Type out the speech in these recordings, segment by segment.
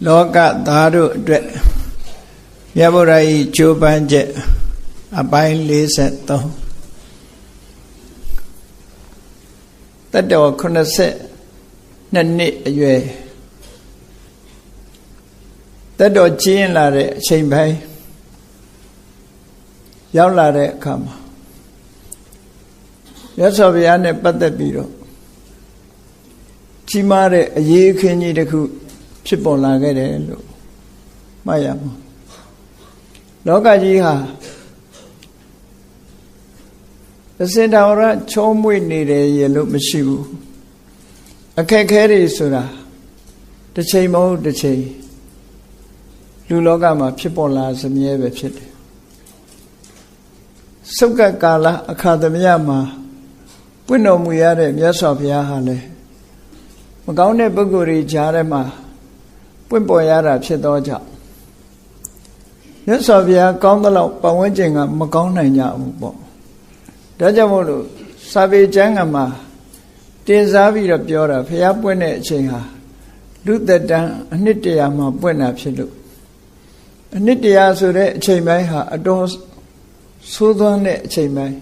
လောကသားတို့အတွက်မြတ်ဗုဒ္ဓ၏ကြိုးပမ်းချက်အပိုင်း43တတ္တဝ82နှစ်အရွယ်တတ္တဝကျင်းလာတဲ့အချိန်ပိုင်းရောက်လာတဲ့အခါမှာမြတ်စွာဘုရားနဲ့ပတ်သက်ပြီးတော့ကြီးမားတဲ့အရေးအခင်းကြီးတစ်ခုဖြစ်ပေါ်လာခဲ့တယ်လို့မှတ်ရမှာလောကကြီးဟာအစင်တော်ရချုံးမွေ့နေတယ်ရလို့မရှိဘူးအခက်ခဲတွေဆိုတာတစ်ချိန်မဟုတ်တစ်ချိန်လူလောကမှာဖြစ်ပေါ်လာစမြဲပဲဖြစ်တယ်စုတ်ကကာလအခါသမယမှာပွင့်တော်မူရတဲ့မြတ်စွာဘုရားဟာလည်းမကောင်းတဲ့ပုဂ္ဂိုလ်တွေကြားထဲမှာပွင့်ပေါ်ရတာဖြစ်သောကြောင့်မြတ်စွာဘုရားကောင်းသလောက်ပတ်ဝန်းကျင်ကမကောင်းနိုင်ကြဘူးပေါ့ဒါကြောင့်မို့လို့စာပေကျမ်းကမှာတင်စားပြီးတော့ပြောတာဘုရားပွင့်တဲ့အချိန်ဟာလူသက်တမ်းအနှစ်တရာမှာပွင့်တာဖြစ်လို့အနှစ်တရာဆိုတဲ့အချိန်ပိုင်းဟာအတော်ဆိုးသွမ်းတဲ့အချိန်ပိုင်း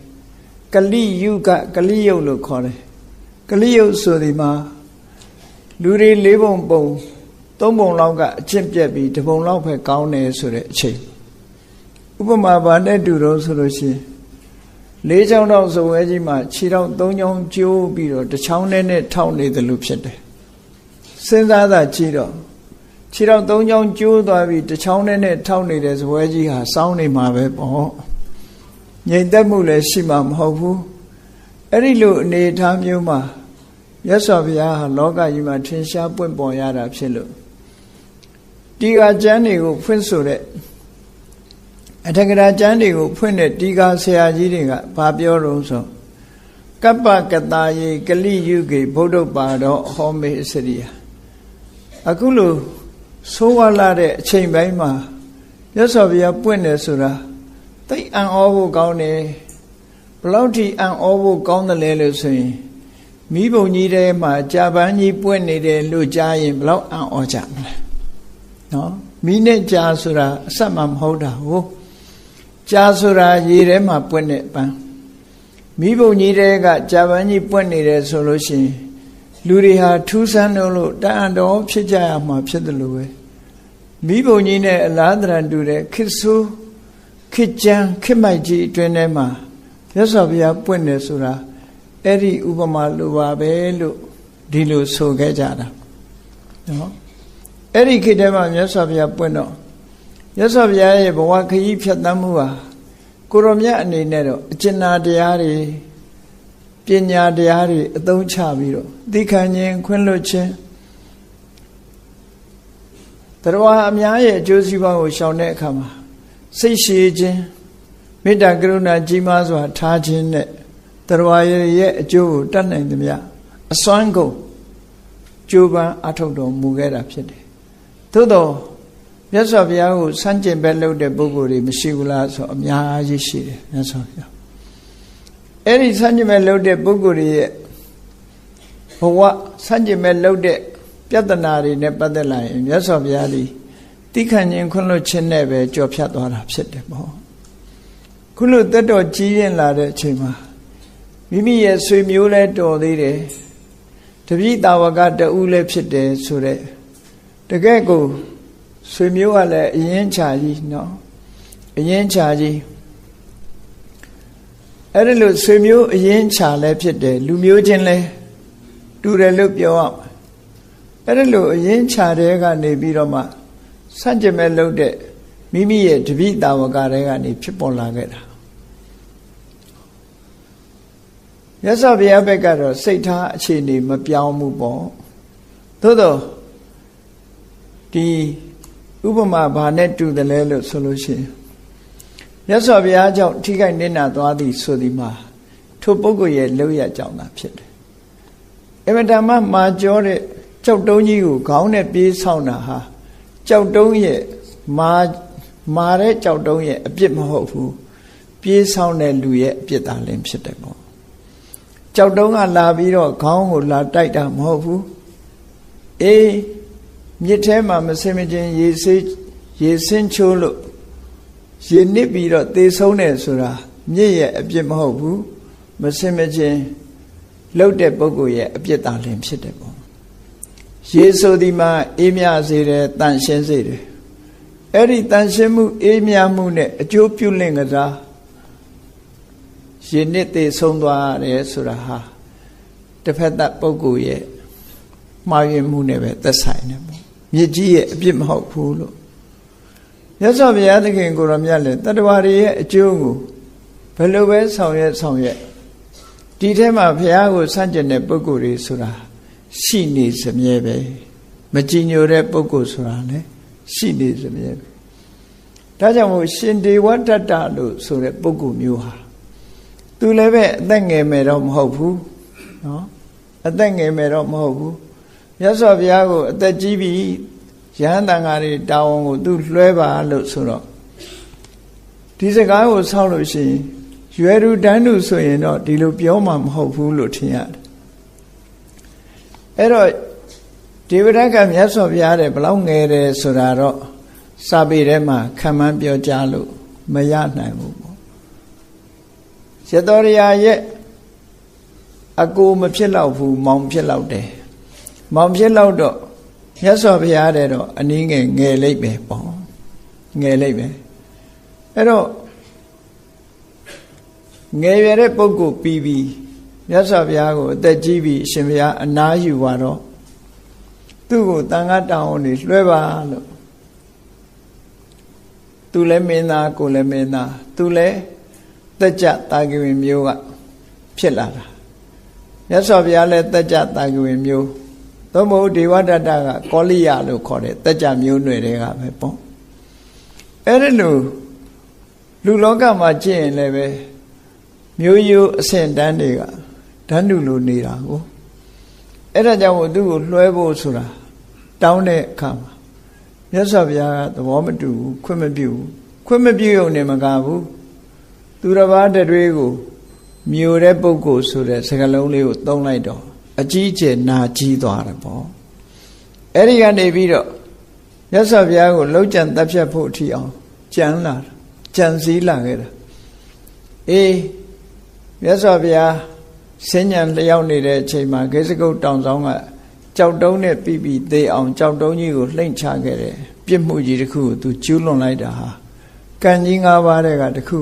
ကလိယုကလိယုတ်လို့ခေါ်တယ်ကလိယုတ်ဆိုဒီမှာလူတွေ၄ပုံပုံ၃ပုံလောက်ကအကျင့်ပြက်ပြီးတစ်ပုံလောက်ပဲကောင်းတယ်ဆိုတဲ့အချိန်ဥပမာဘာနဲ့တူတော့ဆိုလို့ရှိရင်၄ချောင်းတော့စဝဲကြီးမှာခြေထောက်၃ချောင်းကျိုးပြီးတော့တစ်ချောင်းနဲ့ထောက်နေတယ်လို့ဖြစ်တယ်စဉ်းစားတာကြည့်တော့ခြေထောက်၃ချောင်းကျိုးသွားပြီးတစ်ချောင်းနဲ့ထောက်နေတဲ့စဝဲကြီးဟာစောင်းနေမှာပဲပေါ့ငြိမ်သက်မှုလည်းရှိမှာမဟုတ်ဘူးအဲ့ဒီလိုအနေအထားမျိုးမှာမြတ်စွာဘုရားဟာလောကကြီးမှာထင်ရှားပွင့်ပေါ်ရတာဖြစ်လို့တီဃာကျမ်းတွေကိုဖွင့်ဆိုတဲ့အထက်ကရာကျမ်းတွေကိုဖွင့်တဲ့တီဃာဆရာကြီးတွေကဘာပြောတော့ဆိုကပ္ပကတာယေကလိယုကေဗုဒ္ဓပါတော်ဟောမေစရိယအခုလိုဆိုးဝါးလာတဲ့အချိန်ပိုင်းမှာမြတ်စွာဘုရားပွင့်တယ်ဆိုတာသိအံ့ဩဖို့ကောင်းတယ်ဘလောက်ထိအံ့ဩဖို့ကောင်းတယ်လဲလို့ဆိုရင်မိဘုံကြီးထဲမှာကြာပန်းကြီးပွင့်နေတယ်လို့ကြားရင်ဘလောက်အံ့ဩကြမလဲနော်မိနဲ့ကြာဆိုတာအဆက်မှမဟုတ်တာဟုတ်ကြာဆိုတာရေထဲမှာပွင့်တဲ့ပန်းမိဘုံကြီးထဲကကြာပန်းကြီးပွင့်နေတယ်ဆိုလို့ရှိရင်လူတွေဟာထူးဆန်းလို့တန်တော်ဖြစ်ကြရမှာဖြစ်တယ်လို့ပဲမိဘုံကြီးနဲ့အလားတရံတူတဲ့ခေတ်ဆိုးခေတ်ကျမ်းခေတ်မိုက်ကြီးအတွင်းထဲမှာမြတ်စွာဘုရားပွင့်တယ်ဆိုတာအဲ့ဒီဥပမာလိုပါပဲလို့ဒီလိုဆိုခဲ့ကြတာနော်အဲ့ဒီခေတ်ထဲမှာမြတ်စွာဘုရားပွင့်တော့မြတ်စွာဘုရားရဲ့ဘဝခရီးဖြတ်သန်းမှုဟာကိုရောမြတ်အနေနဲ့တော့အကျဉ်းနာတရားတွေပညာတရားတွေအသုံးချပြီးတော့သိခံခြင်းခွင့်လွှတ်ခြင်းတရားအများရဲ့အကျိုးစီးပွားကိုရှောင်တဲ့အခါမှာစိတ်ရှည်ခြင်းမေတ္တာကရုဏာကြီးမားစွာထားခြင်းနဲ့တရားရဲ့အကျိုးကိုတတ်နိုင်သမျှအစွမ်းကုန်ကြိုးပမ်းအထောက်တော်မူခဲ့တာဖြစ်တယ်သို့တော့မြတ်စွာဘုရားကိုစန့်ကျင်ဘက်လုပ်တဲ့ပုဂ္ဂိုလ်တွေမရှိဘူးလားဆိုအများကြီးရှိတယ်မြတ်စွာဘုရားအဲ့ဒီစန့်ကျင်ဘက်လုပ်တဲ့ပုဂ္ဂိုလ်တွေရဲ့ဘဝစန့်ကျင်ဘက်လုပ်တဲ့ပြဿနာတွေနဲ့ပတ်သက်လာရင်မြတ်စွာဘုရားသည်တိခဏ်ခြင်းခွင့်လွှတ်ခြင်းနဲ့ပဲကြော်ဖြတ်သွားတာဖြစ်တယ်ပေါ့ခုလိုတက်တော်ကြီးရင်လာတဲ့အချိန်မှာမိမိရဲ့ဆွေမျိုးလဲတော်သေးတယ်တပည့်တာဝကတူလည်းဖြစ်တယ်ဆိုတဲ့တကယ်ကိုဆွေမျိုးကလည်းအရင်ချာကြီးနော်အရင်ချာကြီးအဲ့ဒီလိုဆွေမျိုးအရင်ချာလည်းဖြစ်တယ်လူမျိုးချင်းလည်းတူတယ်လို့ပြောအောင်အဲ့ဒီလိုအရင်ချာတဲ့ကနေပြီးတော့မှစัจ jin မဲ့လုပ်တဲ့မိမိရဲ့တပည့်တာဝကတွေကနေဖြစ်ပေါ်လာခဲ့တာမြတ်စွာဘုရားဘက်ကတော့စိတ်ထားအခြေအနေမပြောင်းဘူးပေါ့သို့တော့ဒီဥပမာဘာနဲ့တူတယ်လဲလို့ဆိုလို့ရှိရင်မြတ်စွာဘုရားကြောင့်ထိခိုက်နစ်နာသွားသည်ဆိုဒီမှာထိုပုဂ္ဂိုလ်ရဲ့လောက်ရကြောင်းသာဖြစ်တယ်အမတမမာကျော်တဲ့ကြောက်တုံးကြီးကိုခေါင်းနဲ့ပြေးဆောင်တာဟာကြောက်တုံးရဲ့မာတဲ့ကြောက်တုံးရဲ့အပြစ်မဟုတ်ဘူးပြေးဆောင်တဲ့လူရဲ့အပြစ်သာလင်းဖြစ်တယ်ပေါ့ကြောက်တုံးကလာပြီးတော့ခေါင်းကိုလာတိုက်တာမဟုတ်ဘူးအေး မြစ်ထဲမှာမစင်မချင်းရေစင်းချိုးလို့ရေနစ်ပြီးတော့သေဆုံးတယ်ဆိုတာမြစ်ရဲ့အပြစ်မဟုတ်ဘူးမစင်မချင်းလှုပ်တဲ့ပုဂ္ဂိုလ်ရဲ့အပြစ်သာလင်ဖြစ်တယ်ပေါ့ရေဆိုဒီမှာအေးမြစေတယ်တန်ရှင်းစေတယ်အဲ့ဒီတန်ရှင်းမှုအေးမြမှုနဲ့အကျိုးပြုလင့်ကစားရေနစ်သေဆုံးသွားတယ်ဆိုတာဟာတစ်ဖက်သက်ပုဂ္ဂိုလ်ရဲ့မှားယွင်းမှုနဲ့ပဲသက်ဆိုင်တယ်ပေါ့မြစ်ကြီးရဲ့အပြစ်မဟုတ်ဘူးလို့မြတ်စွာဘုရားသခင်ကိုရောမြတ်လည်းတတ္တဝါတွေရဲ့အကျိုးကိုဘယ်လိုပဲဆောင်ရွက်ဒီထဲမှာဘုရားကိုဆန့်ကျင်တဲ့ပုဂ္ဂိုလ်တွေဆိုတာရှိနေစမြဲပဲမကြည်ညိုတဲ့ပုဂ္ဂိုလ်ဆိုတာလည်းရှိနေစမြဲပဲဒါကြောင့်မို့ရှင်ဒေဝတတ္တလို့ဆိုတဲ့ပုဂ္ဂိုလ်မျိုးဟာသူလည်းပဲအသက်ငယ်မယ်တော့မဟုတ်ဘူးနော်အသက်ငယ်မယ်တော့မဟုတ်ဘူးမြတ်စွာဘုရားကိုအသက်ကြီးပြီယဟန်တန်ဃာတွေတာဝန်ကိုသူလွှဲပါလို့ဆိုတော့ဒီစကားကိုဆောက်လို့ရှိရင်ရွယ်သူတန်းသူဆိုရင်တော့ဒီလိုပြောမှမဟုတ်ဘူးလို့ထင်ရတယ်အဲ့တော့ဒေဝရကမြတ်စွာဘုရားတဲ့ဘလောက်ငယ်တယ်ဆိုတာတော့စာပေထဲမှာခံမှန်းပြောကြားလို့မရနိုင်ဘူးပေါ့ရသောရရဲ့အကိုမဖြစ်တော့ဘူးမောင်ဖြစ်တော့တယ်မောင်ဖြစ်တော့မြတ်စွာဘုရားတဲ့တော့အနည်းငယ်ငယ်လိုက်ပဲပေါ့ငယ်လိုက်ပဲအဲ့တော့ငယ်ရတဲ့ပုဂ္ဂိုလ်ပြီးမြတ်စွာဘုရားကိုအသက်ကြီးပြီးအရှင်ဘုရားအနားယူသွားတော့သူ့ကိုတန်ခါတောင်းနေလွှဲပါလို့သူလည်းမင်းသားကိုလည်းမင်းသားသူလည်းတက်ကြတာကဝင်မျိုးကဖြစ်လာတာမြတ်စွာဘုရားလည်းတက်ကြတာကဝင်မျိုးသို့မဟုတ်ဒေဝတတ္တကကောလိယလို့ခေါ်တဲ့တက်ကြမျိုးနွယ်တွေကပဲပေါ့အဲ့ဒါလို့လူလောကမှာကြည့်ရင်လည်းပဲမျိုးရိုးအဆင့်တန်းတွေကဓာတ်နုလိုနေတာကိုအဲ့ဒါကြောင့်မို့သူ့ကိုလွှဲဖို့ဆိုတာတောင်းတဲ့အခါမှာမြတ်စွာဘုရားကသဘောမတူဘူးခွင့်မပြုရုံနဲ့မကဘူးသူတစ်ပါးတတွေကိုမျိုးတဲ့ပုဂ္ဂိုလ်ဆိုတဲ့စကားလုံးလေးကိုသုံးလိုက်တော့အကြီးအကျယ်နာကြီးသွားတယ်ပေါ့အဲ့ဒီကနေပြီးတော့မြတ်စွာဘုရားကိုလှုပ်ကြံတပ်ဖြတ်ဖို့အထိအောင်ကြံလာကြံစည်းလာခဲ့တာအေးမြတ်စွာဘုရားဆင်းញံလျောက်နေတဲ့အချိန်မှာဂေစကုတ်တောင်ဆောင်ကကြောက်တုံးနဲ့ပြီးသေးအောင်ကြောက်တုံးကြီးကိုလှိမ့်ချခဲ့တယ်ပြစ်မှုကြီးတစ်ခုကိုသူကျူးလွန်လိုက်တာဟာကံကြီး၅ပါးတဲ့ကတစ်ခု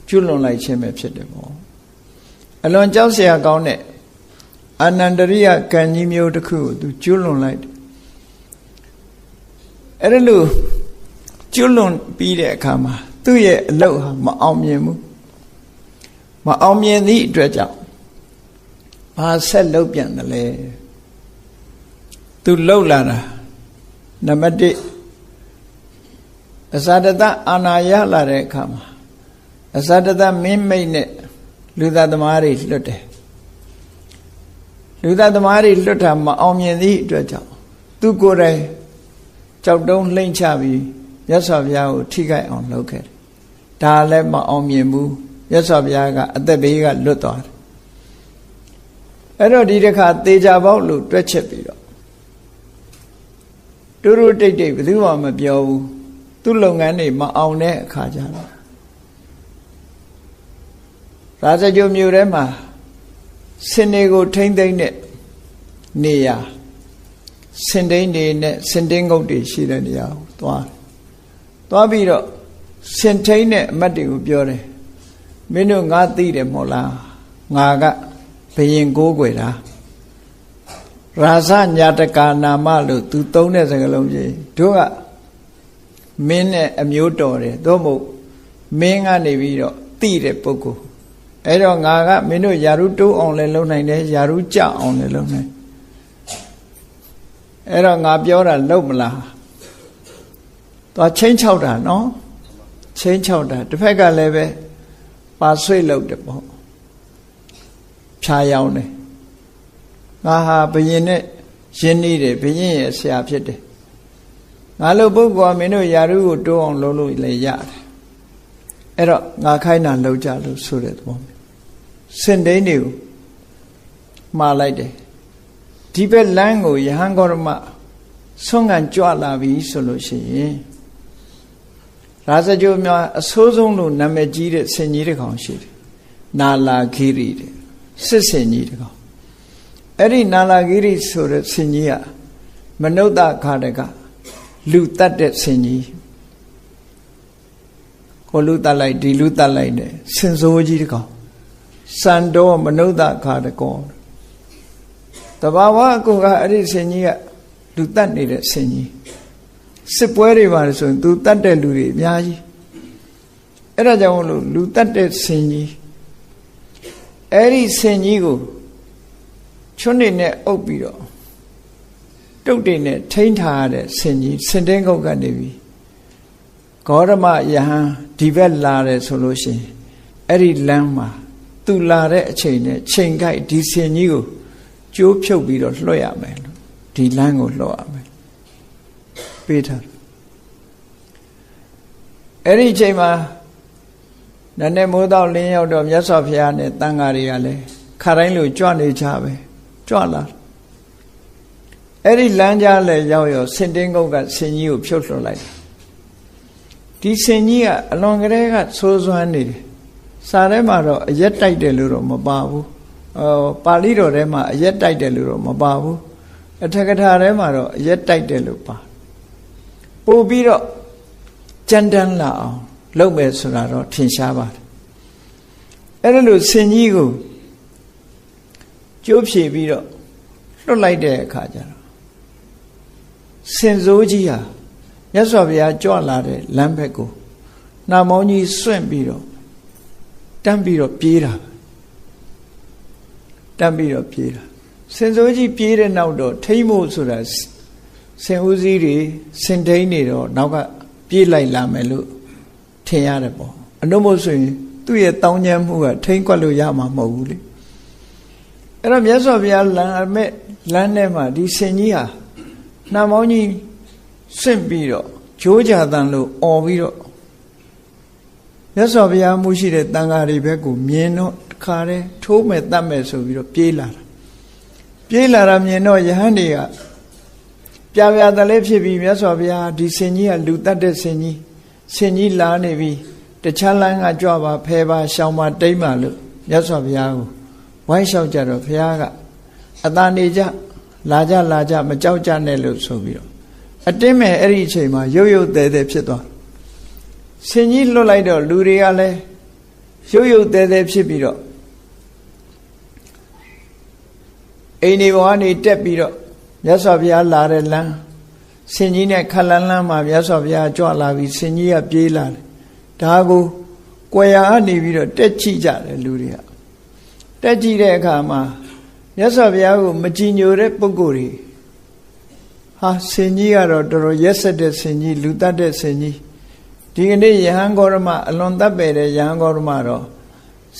ကျူးလွန်လိုက်ခြင်းပဲဖြစ်တယ်ပေါ့အလွန်ကြောက်စရာကောင်းတဲ့အနန္တရိယကံကြီးမျိုးတစ်ခုကိုသူကျူးလွန်လိုက်တယ်အဲ့ဒါလို့ကျူးလွန်ပြီးတဲ့အခါမှာသူ့ရဲ့အလုပ်ဟာမအောင်မြင်ဘူးမအောင်မြင်သည့်အတွက်ကြောင့်ဘာဆက်လုပ်ပြန်တယ်လဲသူလှုပ်လာတာနံပါတ်1အဇာတတအာနာရလာတဲ့အခါမှာအဇာတတမင်းမိတ်နဲ့လူသားသမားတွေလွတ်တယ်လူသားသမားတွေလွတ်တာမအောင်မြင်သည့်အတွက်ကြောင့်သူကိုယ်တိုင်ကြောက်တုံးလှိမ့်ချပြီးမြတ်စွာဘုရားကိုထိခိုက်အောင်လုပ်ခဲ့တယ်ဒါလည်းမအောင်မြင်ဘူးမြတ်စွာဘုရားကအသက်ဘေးကလွတ်သွားတယ်အဲ့တော့ဒီတစ်ခါသေချာပေါက်လို့တွက်ချက်ပြီးတော့တူတူတိတ်တိတ်ဘယ်သူမှမပြောဘူးသူ့လုပ်ငန်းတွေမအောင်တဲ့အခါကျတော့ရာဇဂိုမြို့ထဲမှာစင်တွေကိုထိမ့်သိမ့်တဲ့နေရာစင်တိန်တွေနဲ့စင်တင်းငုတ်တွေရှိတဲ့နေရာကိုသွားပြီးတော့စင်ထိန်တဲ့အမတ်တွေကိုပြောတယ်မင်းတို့ငါသိတယ်မဟုတ်လားငါကဘယင်ကိုးကွယ်တာရာဇညာတကာနာမလို့သူသုံးတဲ့စကားလုံးကြီးတို့ကမင်းနဲ့အမျိုးတော်တယ်သို့မဟုတ်မင်းကနေပြီးတော့သိတဲ့ပုဂ္ဂိုလ်အဲ့တော့ငါကမင်းတို့ယာရုတိုးအောင်လည်းလုပ်နိုင်တယ်ယာရုကြအောင်လည်းလုပ်နိုင်အဲ့တော့ငါပြောတာလုပ်မလားသွားချင်းချောက်တာနော်ချင်းချောက်တာတစ်ဖက်ကလည်းပဲပါဆွေးလုပ်တယ်ပေါ့ဖြာရောင်းတယ်ငါဟာဘယင်နဲ့ရင်းနှီးတယ်ဘယင်ရဲ့ဆရာဖြစ်တယ်ငါလိုပုဂ္ဂိုလ်ကမင်းတို့ယာရုကိုတိုးအောင်လုပ်လို့လည်းရတယ်အဲ့တော့ငါခိုင်းတာလုပ်ကြလို့ဆိုတဲ့သဘောစင်တိန်တွေကိုမှားလိုက်တယ် ဒီဘက်လမ်းကိုယဟန်ဂေါရမဆုံးခံကြွလာပြီဆိုလို့ရှိရင်ရာဇဂိုများအဆိုးဆုံးလို့နာမည်ကြီးတဲ့ဆင်ကြီးတစ်ကောင်ရှိတယ်နာလာဂိရိတဲ့စစ်ဆင်ကြီးတစ်ကောင်အဲ့ဒီနာလာဂိရိဆိုတဲ့ဆင်ကြီးကမနုဿခါတကလူတတ်တဲ့ဆင်ကြီးကိုလူတတ်လိုက်ဒီလူတတ်လိုက်နဲ့ဆင်စိုးကြီးတစ်ကောင်စံတော်မနုဿခါတကောတဘာဝကိုကအဲ့ဒီဆင်ကြီးကလူတတ်နေတဲ့ဆင်ကြီးစစ်ပွဲတွေပါဆိုရင်သူတတ်တဲ့လူတွေအများကြီးအဲ့ဒါကြောင့်လို့လူတတ်တဲ့ဆင်ကြီးအဲ့ဒီဆင်ကြီးကိုချွန်းနေနဲ့အုပ်ပြီးတော့တုတ်တွေနဲ့ထိန်းထားရတဲ့ဆင်ကြီးစင်တင်းကုတ်ကနေပြီးဂေါရမယဟန်ဒီဘက်လာတယ်ဆိုလို့ရှိရင်အဲ့ဒီလမ်းမှာသူလာတဲ့အချိန်နဲ့ချိန်ကိုက်ဒီဆင်ကြီးကိုကျိုးဖြုတ်ပြီးတော့လွှတ်ရမယ်လို့ဒီလမ်းကိုလွှတ်ရမယ်ပေးထားအဲ့ဒီအချိန်မှာနည်းနည်းမိုးတော့လင်းရောက်တော့မြတ်စွာဘုရားနဲ့တန်ဃာတွေကလည်းခါတိုင်းလိုကြွနေကြပဲကြွလာအဲ့ဒီလမ်းကြားလည်းရောက်ရောစင်တင်းကုတ်ကဆင်ကြီးကိုဖြုတ်လွှတ်လိုက်ဒီဆင်ကြီးကအလွန်ကလေးကဆိုးစွမ်းနေတယ်စာထဲမှာတော့အရက်တိုက်တယ်လို့တော့မပါဘူးပါဠိတော်ထဲမှာအရက်တိုက်တယ်လို့တော့မပါဘူးအထက်ကထာထဲမှာတော့အရက်တိုက်တယ်လို့ပါပို့ပြီးတော့ကြမ်းတမ်းလာအောင်လုပ်မယ်ဆိုတာတော့ထင်ရှားပါတယ်အဲ့ဒါလို့ဆင်ကြီးကိုကျိုးဖြေပြီးတော့လွတ်လိုက်တဲ့အခါကျတော့ဆင်စိုးကြီးဟာမြတ်စွာဘုရားကြွလာတဲ့လမ်းဘက်ကိုနှာမောင်းကြီးစွန့်ပြီးတော့တန်းပြီးတော့ပြေးတာတန်းပြီးတော့ပြေးတာဆင်စိုးကြီးပြေးတဲ့နောက်တော့ထိမ့်မို့ဆိုတာဆင်ဦးစီးတွေဆင်ထိန်နေတော့နောက်ကပြေးလိုက်လာမယ်လို့ထင်ရတယ်ပေါ့အနှုတ်မို့ဆိုရင်သူ့ရဲ့တောင်းကျမ်းမှုကထိန်ကွက်လို့ရမှာမဟုတ်ဘူးလေအဲ့တော့မြတ်စွာဘုရားလမ်းထဲမှာဒီဆင်ကြီးဟာနှာမောင်းကြီးစွန့်ပြီးတော့ဂျိုးကြတန်လို့អော်ပြီးတော့မြတ်စွာဘုရားမှုရှိတဲ့တန်ဃာတွေဘက်ကိုမြင်တော့တခါတည်းထိုးမဲ့တတ်မဲ့ဆိုပြီးတော့ပြေးလာတာမြင်တော့ယဟန်တွေကပြပြတလဲဖြစ်ပြီးမြတ်စွာဘုရားဒီဆင်ကြီးကလူတတ်တဲ့ဆင်ကြီးလာနေပြီတခြားလမ်းကကြွပါဖဲပါရှောင်းပါတိမ့်ပါလို့မြတ်စွာဘုရားကိုဝိုင်းလျှောက်ကြတော့ဘုရားကအသာနေကြလာကြမကြောက်ကြနဲ့လို့ဆိုပြီးတော့အတင်းမဲ့အဲ့ဒီအချိန်မှာရုပ်ရုပ်သေးသေးဖြစ်သွားဆင်ကြီးလွတ်လိုက်တော့လူတွေကလည်းရုပ်ရုပ်သေးသေးဖြစ်ပြီးတော့အိမ်ဒီဘဝနေတက်ပြီးတော့မြတ်စွာဘုရားလာတဲ့လမ်းဆင်ကြီးနဲ့ခလန်းလန်းမှာမြတ်စွာဘုရားကြွလာပြီးဆင်ကြီးကပြေးလာတယ်ဒါကိုကွယ်ရာကနေပြီးတော့တက်ချိကြတယ်လူတွေကတက်ကြည့်တဲ့အခါမှာမြတ်စွာဘုရားကိုမကြည်ညိုတဲ့ပုဂ္ဂိုလ်တွေဟာဆင်ကြီးကတော့တော်တော်ရက်ဆက်တဲ့ဆင်ကြီးလူတတ်တဲ့ဆင်ကြီးဒီကနေ့ယဟန်ဂေါရမအလွန်တပ်ပယ်တဲ့ယဟန်ဂေါရမတော့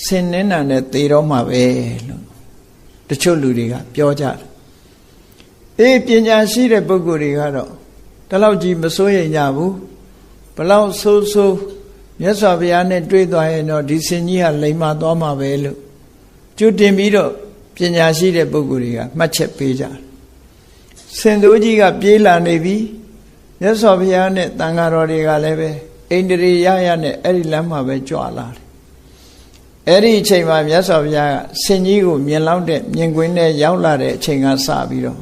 ဆင်နင်းနာနဲ့သေတော့မှာပဲလို့တချို့လူတွေကပြောကြတယ်ပညာရှိတဲ့ပုဂ္ဂိုလ်တွေကတော့ဒီလောက်ကြီးမစိုးရိမ်ကြဘူးဘလောက်ဆိုးမြတ်စွာဘုရားနဲ့တွေ့သွားရင်တော့ဒီဆင်ကြီးကလိမ္မာသွားမှာပဲလို့ကြိုတင်ပြီးတော့ပညာရှိတဲ့ပုဂ္ဂိုလ်တွေကမှတ်ချက်ပေးကြတယ်ဆင်စိုးကြီးကပြေးလာနေပြီမြတ်စွာဘုရားနဲ့တန်ဃာတော်တွေကလည်းပဲဣန္ဒြေရနဲ့အဲ့ဒီလမ်းမှာပဲကြွလာတယ်အဲ့ဒီအချိန်မှာမြတ်စွာဘုရားကဆင်ကြီးကိုမြင်လောက်တဲ့မြင်ကွင်းနဲ့ရောက်လာတဲ့အချိန်ကစပြီးတော့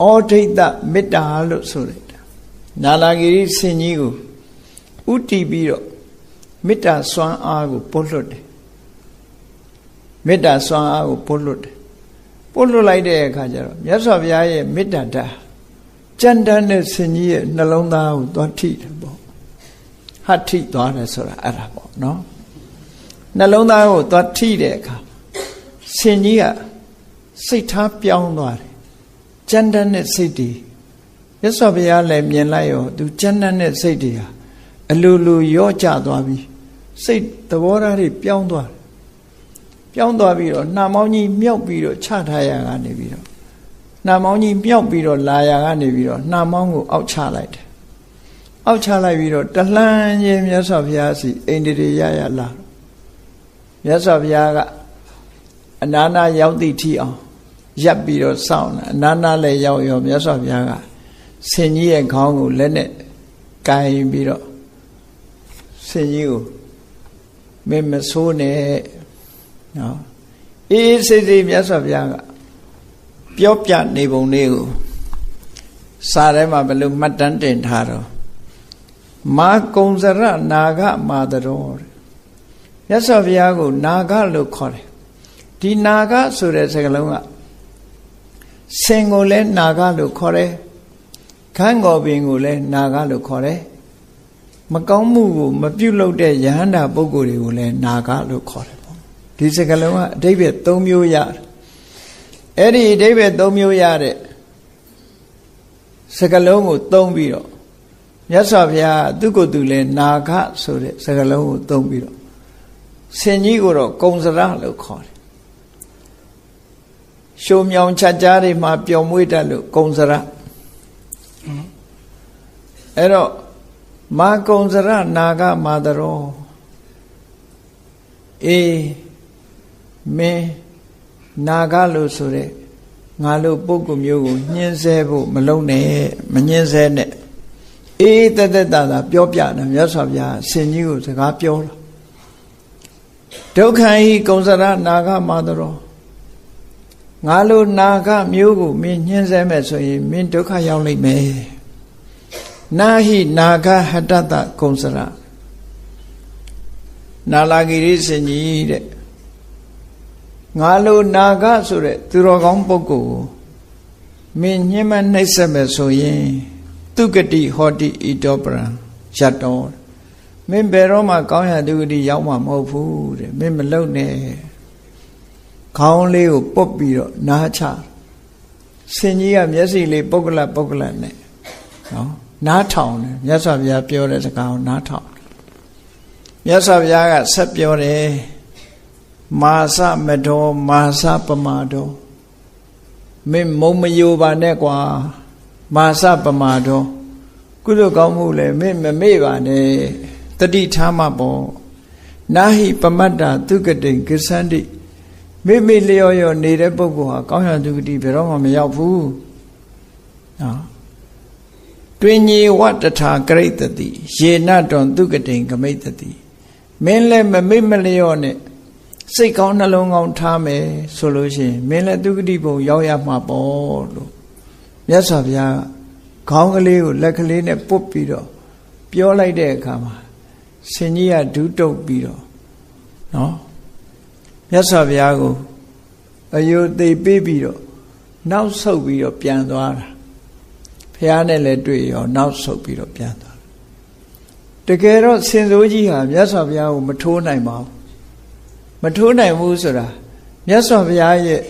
ဩဒိဋ္ဌမေတ္တာလို့ဆိုလိုက်တာနာလာဂိရိဆင်ကြီးကိုဥတီပြီးတော့မေတ္တာစွမ်းအားကိုပို့လွတ်တယ်မေတ္တာစွမ်းအားကိုပို့လွတ်တယ်ပို့လွတ်လိုက်တဲ့အခါကျတော့မြတ်စွာဘုရားရဲ့မေတ္တာဓာတ်ကြံတန်းတဲ့ဆင်ကြီးရဲ့နှလုံးသားကိုသွားထိတယ်ပေါ့ဟတ်ထိသွားတယ်ဆိုတာအဲ့ဒါပေါ့နော်နှလုံးသားကိုသွားထိတဲ့အခါဆင်ကြီးကစိတ်ထားပြောင်းသွားတယ်ကြမ်းတမ်းတဲ့စိတ်တွေမြတ်စွာဘုရားလည်းမြင်လိုက်ရောသူကြမ်းတမ်းတဲ့စိတ်တွေဟာအလိုလိုရော့ကျသွားပြီစိတ်သဘောထားတွေပြောင်းသွားပြီးတော့နှာမောင်းကြီးမြောက်ပြီးတော့ချထားရကနေပြီးတော့နှာမောင်းကြီးမြောက်ပြီးတော့လာရကနေပြီးတော့နှာမောင်းကိုအောက်ချလိုက်တယ်အောက်ချလိုက်ပြီးတော့တလှမ်းချင်းမြတ်စွာဘုရားစီအိန္ဒြေရလာမြတ်စွာဘုရားကအနာနာရောက်သည့်ထိအောင် ရပ်ပြီးတော့စောင့်အနားလည်းရောက်ရောမြတ်စွာဘုရားကဆင်ကြီးရဲ့ခေါင်းကိုလက်နဲ့ကိုင်ပြီးတော့ဆင်ကြီးကိုမင်းမဆိုးနဲ့နော်အေးစိတ်စိတ်မြတ်စွာဘုရားကပြောပြနေပုံလေးကိုစာထဲမှာဘယ်လိုမှတ်တမ်းတင်ထားတော့မာကုံစရနာဂမာတရောမြတ်စွာဘုရားကိုနာဂလို့ခေါ်တယ်ဒီနာဂဆိုတဲ့စကားလုံးကဆင်ကိုလည်းနာဂလို့ခေါ်တယ်ခန်းကော်ပင်ကိုလည်းနာဂလို့ခေါ်တယ်မကောင်းမှုကိုမပြုတ်လုပ်တဲ့ယဟန္တာပုဂ္ဂိုလ်တွေကိုလည်းနာဂလို့ခေါ်တယ်ပေါ့ဒီစကားလုံးကအဓိပ္ပာယ်၃မျိုးရတယ်အဲ့ဒီအဓိပ္ပာယ်၃မျိုးရတဲ့စကားလုံးကိုသုံးပြီးတော့မြတ်စွာဘုရားသူကိုယ်သူလည်းနာဂဆိုတဲ့စကားလုံးကိုသုံးပြီးတော့ဆင်ကြီးကိုတော့ကုံစရလို့ခေါ်တယ်ရှုံမြောင်ချက်ကြားတွေမှာပျော်မွေ့တတ်လို့ကုံစရအဲ့တော့မာကုံစရနာဂမာတရောအေးမင်းနာဂလို့ဆိုတဲ့ငါလို့ပုဂ္ဂိုလ်မျိုးကိုညှင်းဆဲဖို့မလုံးနဲ့မညှင်းဆဲနဲ့အေးတက်တက်တာပြောပြတယ်မြတ်စွာဘုရားဆင်ကြီးကိုစကားပြောတာဒုက္ခဤကုံစရနာဂမာတရောငါလို့နာဂမျိုးကိုမင်းညှင်းဆဲမဲ့ဆိုရင်မင်းဒုက္ခရောက်လိမ့်မယ်နာဟိနာဂဟတတကုံစရနာလာဂိရိဆင်ကြီးတဲ့ငါလိုနာဂဆိုတဲ့သူတော်ကောင်းပုဂ္ဂိုလ်ကိုမင်းညှင်းမနှိပ်စက်မဲ့ဆိုရင်သူကတိဟောတိဣတောပရံရတ္တောမင်းဘယ်တော့မှကောင်းရာသူကတိရောက်မှာမဟုတ်ဘူးတဲ့မင်းမလုံနဲ့ခေါင်းလေးကိုပုတ်ပြီးတော့နားချဆင်ကြီးကမျက်စိလေးပုဂ္ဂလနဲ့နော်နားထောင်တယ်မြတ်စွာဘုရားပြောတဲ့စကားကိုနားထောင်မြတ်စွာဘုရားကဆက်ပြောတယ်မာသမဒောမာသပမာဒောမင်းမုံမယိုပါနဲ့ကွာမာသပမာဒောကုသိုလ်ကောင်းမှုလည်းမင်းမမေ့ပါနဲ့တတိထားမှပေါ့နာဟိပမတ္တာသူကတိကိသန္တိမိလျော်ရောနေတဲ့ပုဂ္ဂိုလ်ဟာကောင်းရာသူကတိဘယ်တော့မှမရောက်ဘူးနော်တွင်ញေဝတထာကရိတတိယေနတွန်သူကတိကမိတ္တိမင်းလည်းမမေ့မလျော့နဲ့စိတ်ကောင်းနှလုံးကောင်းထားမယ်ဆိုလို့ရှိရင်မင်းလည်းသူကတိဘုံရောက်ရမှာပေါ့လို့မြတ်စွာဘုရားခေါင်းကလေးကိုလက်ကလေးနဲ့ပုတ်ပြီးတော့ပြောလိုက်တဲ့အခါမှာဆင်ကြီးကဒူးတုပ်ပြီးတော့နော်မြတ်စွာဘုရားကိုအယုသိပေးပြီးတော့နောက်ဆုတ်ပြီးတော့ပြန်သွားတာဘုရားနဲ့လည်းတွေ့ရောနောက်ဆုတ်ပြီးတော့ပြန်သွားတကယ်တော့ဆင်စိုးကြီးဟာမြတ်စွာဘုရားကိုမထိုးနိုင်ပါဘူးမထိုးနိုင်ဘူးဆိုတာမြတ်စွာဘုရားရဲ့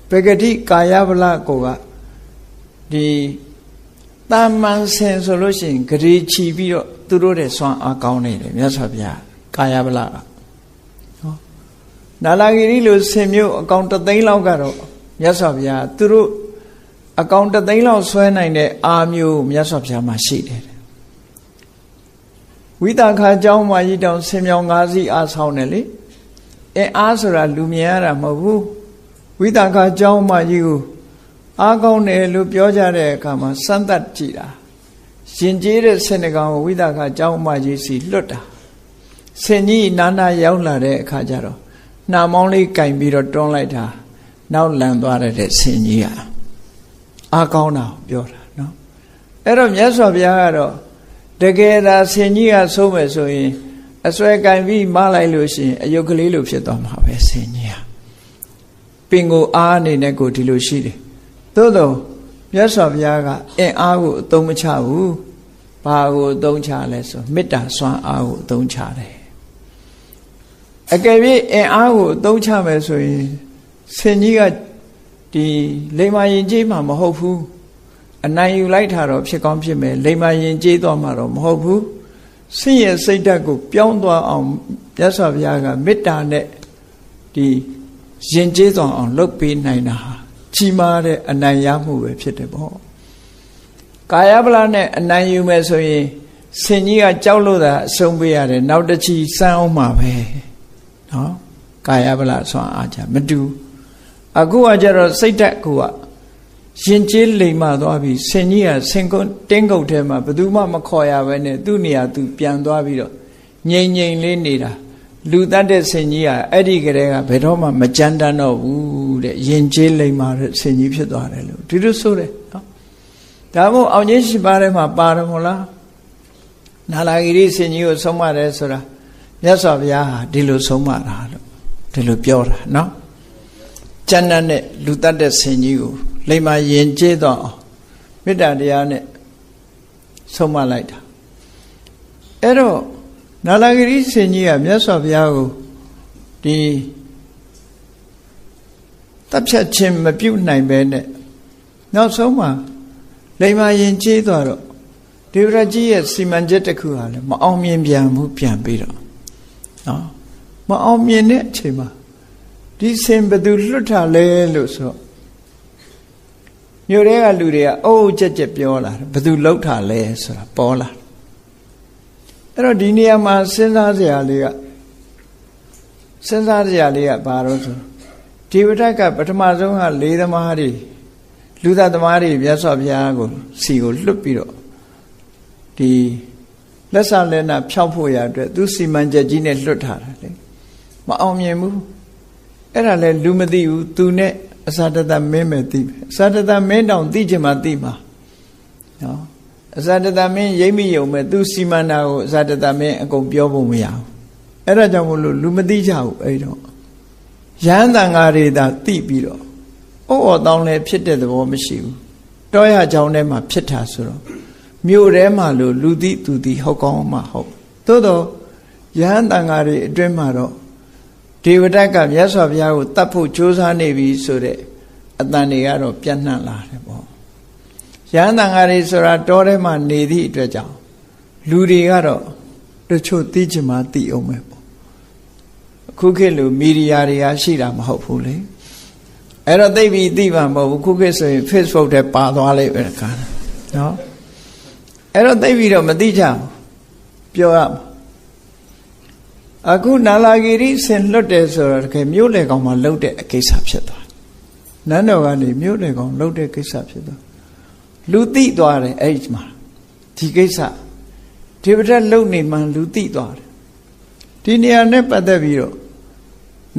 ပဂတိကာယဗလကိုကဒီတာမန်ဆင်ဆိုလို့ရှိရင်ဂရေချီပြီးတော့သူတို့တဲ့ဆွမ်းအားကောင်းနေတယ်မြတ်စွာဘုရားကာယဗလကနော်နာလာဂိရိလိုဆင်မျိုးအကောင်3သိန်းလောက်ကတော့မြတ်စွာဘုရားသူတို့အကောင်3သိန်းလောက်ဆွဲနိုင်တဲ့အာမျိုးမြတ်စွာဘုရားမှာရှိတယ်ဝိသခာเจ้าမကြီးတောင်ဆင်မြောင်5စီးအားဆောင်တယ်လေအားဆိုတာလူမြင်ရတာမဟုတ်ဘူးဝိသခာเจ้าမကြီးကိုအားကောင်းတယ်လို့ပြောကြတဲ့အခါမှာစမ်းသပ်ကြည့်တာရှင်ကျေးတဲ့ဆင်တကောင်ကိုဝိသခာเจ้าမကြီးစီလွတ်တာဆင်ကြီးနာရောက်လာတဲ့အခါကျတော့နှာမောင်းလေးကင်ပြီးတော့တွန်းလိုက်တာနောက်လန်သွားတဲ့ဆင်ကြီးကအားကောင်းတာပြောတာနော်အဲ့တော့မြတ်စွာဘုရားကတော့တကယ်သာဆင်ကြီးကဆုံးမယ်ဆိုရင်အစွဲကင်ပြီးမလိုက်လို့ရှိရင်အယုတ်ကလေးလိုဖြစ်သွားမှာပဲဆင်ကြီးဟာပင်ကိုအားအနေနဲ့ကိုဒီလိုရှိတယ်သို့တော့မြတ်စွာဘုရားကအင်အားကိုအသုံးမချဘူးဘာကိုအသုံးချလဲဆိုမေတ္တာစွမ်းအားကိုအသုံးချတယ်အကယ်၍အင်အားကိုအသုံးချမယ်ဆိုရင်ဆင်ကြီးကဒီလိမ္မာရင်ကျေးမှာမဟုတ်ဘူးအနိုင်ယူလိုက်တာတော့ဖြစ်ကောင်းဖြစ်မယ်လိမ္မာရင်ကျေးသွားမှာတော့မဟုတ်ဘူးဆင်းရဲစိတ်ဓာတ်ကိုပြောင်းသွားအောင်မြတ်စွာဘုရားကမေတ္တာနဲ့ဒီရင်ကျေးသွားအောင်လုပ်ပေးနိုင်တာဟာကြီးမားတဲ့အနိုင်ရမှုပဲဖြစ်တယ်ပေါ့ကာယဗလနဲ့အနိုင်ယူမယ်ဆိုရင်ဆင်ကြီးကကြောက်လို့သာအဆုံးပေးရတယ်နောက်တစ်ချီစမ်းအောင်မှာပဲနော်ကာယဗလဆွမ်းအားကြမတူ အခုကကြတော့စိတ်ဓာတ်ကိုရင်ကျေးလိမ်မာသွားပြီဆင်ကြီးကဆင်ကုန်းတင်းကုတ်ထဲမှာဘယ်သူမှမခေါ်ရဘဲနဲ့သူ့နေရာသူပြန်သွားပြီးတော့ငြိမ်ငြိမ်လေးနေတာလူတတ်တဲ့ဆင်ကြီးကအဲ့ဒီကလေးကဘယ်တော့မှမကြမ်းတမ်းတော့ဘူးတဲ့ရင်ကျေးလိမ်မာတဲ့ဆင်ကြီးဖြစ်သွားတယ်လို့ဒီလိုဆိုတယ်နော်ဒါမို့အောင်ကြီးရှိပါးထဲမှာပါတယ်မို့လားနာလာဂိရိဆင်ကြီးကိုဆုံးမတယ်ဆိုတာမြတ်စွာဘုရားဟာဒီလိုဆုံးမတာလို့ဒီလိုပြောတာနော်ကျမ်းနဲ့လူတတ်တဲ့ဆင်ကြီးကိုလိမ္မာရင်ကျေးတော့မေတ္တာတရားနဲ့ဆုံးမလိုက်တာအဲ့တော့နာလာဂိရိဆင်ကြီးကမြတ်စွာဘုရားကိုဒီတပ်ဖြတ်ခြင်းမပြုတ်နိုင်ပဲနဲ့နောက်ဆုံးမှာလိမ္မာရင်ကျေးသွားတော့ဒေဝရကြီးရဲ့စီမံချက်တစ်ခုဟာလည်းမအောင်မြင်ပြန်ဘူးပြန်ပြီးတော့နော်မအောင်မြင်တဲ့အချိန်မှာဒီဆင်ဘယ်သူလွတ်ထားလဲလို့ဆိုတော့မြို့ထဲကလူတွေကအုပ်ကြက်ကြက်ပြောလာတယ်ဘယ်သူလှုပ်ထားလဲဆိုတာပေါ်လာအဲ့တော့ဒီနေရာမှာစဉ်းစားစရာလေးကဘာလို့ဆိုဒီဝတ္တကပထမဆုံးကလေးသမားတွေလူသားသမားတွေမြတ်စွာဘုရားကိုစီကိုလွတ်ပြီးတော့ဒီလက်ဆာလက်နာဖြောက်ဖို့ရအတွက်သူစီမံချက်ကြီးနဲ့လွတ်ထားတာလေမအောင်မြင်ဘူးအဲ့ဒါလဲလူမသိဘူးသူနဲ့အစာတသမင်းပဲသိပဲအစာတသမင်းတောင်သိချင်မှသိမှာနော်အစာတသမင်းရိပ်မိယုံမဲ့သူစီမံတာကိုအစာတသမင်းအကုန်ပြောဖို့မရဘူးအဲ့ဒါကြောင့်မို့လို့လူမသိကြဘူးအဲ့တော့ရဟန်းတန်ဃာတွေသာသိပြီးတော့အော်တောင်းလဲဖြစ်တဲ့သဘောမရှိဘူးတောရကြောင်ထဲမှာဖြစ်တာဆိုတော့မြို့ထဲမှာလို့လူသိသူသိဟုတ်ကောင်းမှဟုတ်သို့တော့ယဟန်တန်ဃာတွေအတွင်းမှာတော့ဒေဝဒတ်ကမြတ်စွာဘုရားကိုတတ်ဖို့ကြိုးစားနေပြီဆိုတဲ့အတန်တွေကတော့ပြန့်နှံ့လာတယ်ပေါ့ယဟန်တန်ဃာတွေဆိုတာတောထဲမှာနေသည့်အတွက်ကြောင့်လူတွေကတော့တချို့သိချင်မှသိအောင်ပဲပေါ့အခုခေတ်လိုမီဒီယာတွေကရှိတာမဟုတ်ဘူးလေအဲ့တော့သိပြီသိမှာမဟုတ်ဘူးခုခေတ်ဆိုရင် Facebook ထဲပါသွားလိုက်ပဲခါနော်အဲ့တော့သိပြီတော့မသိကြဘူးပြောရမှာအခုနာလာဂိရိဆင်လွတ်တယ်ဆိုတော့တကယ်မြို့လေကောင်မှာလှုပ်တဲ့အကိစ္စဖြစ်သွားနန်းတော်ကနေမြို့လေကောင်လှုပ်တဲ့ကိစ္စဖြစ်သွားလူသိသွားတယ်အဲ့ဒီမှာဒီကိစ္စဒီပဒတ်လှုပ်နေမှလူသိသွားတယ်ဒီနေရာနဲ့ပတ်သက်ပြီးတော့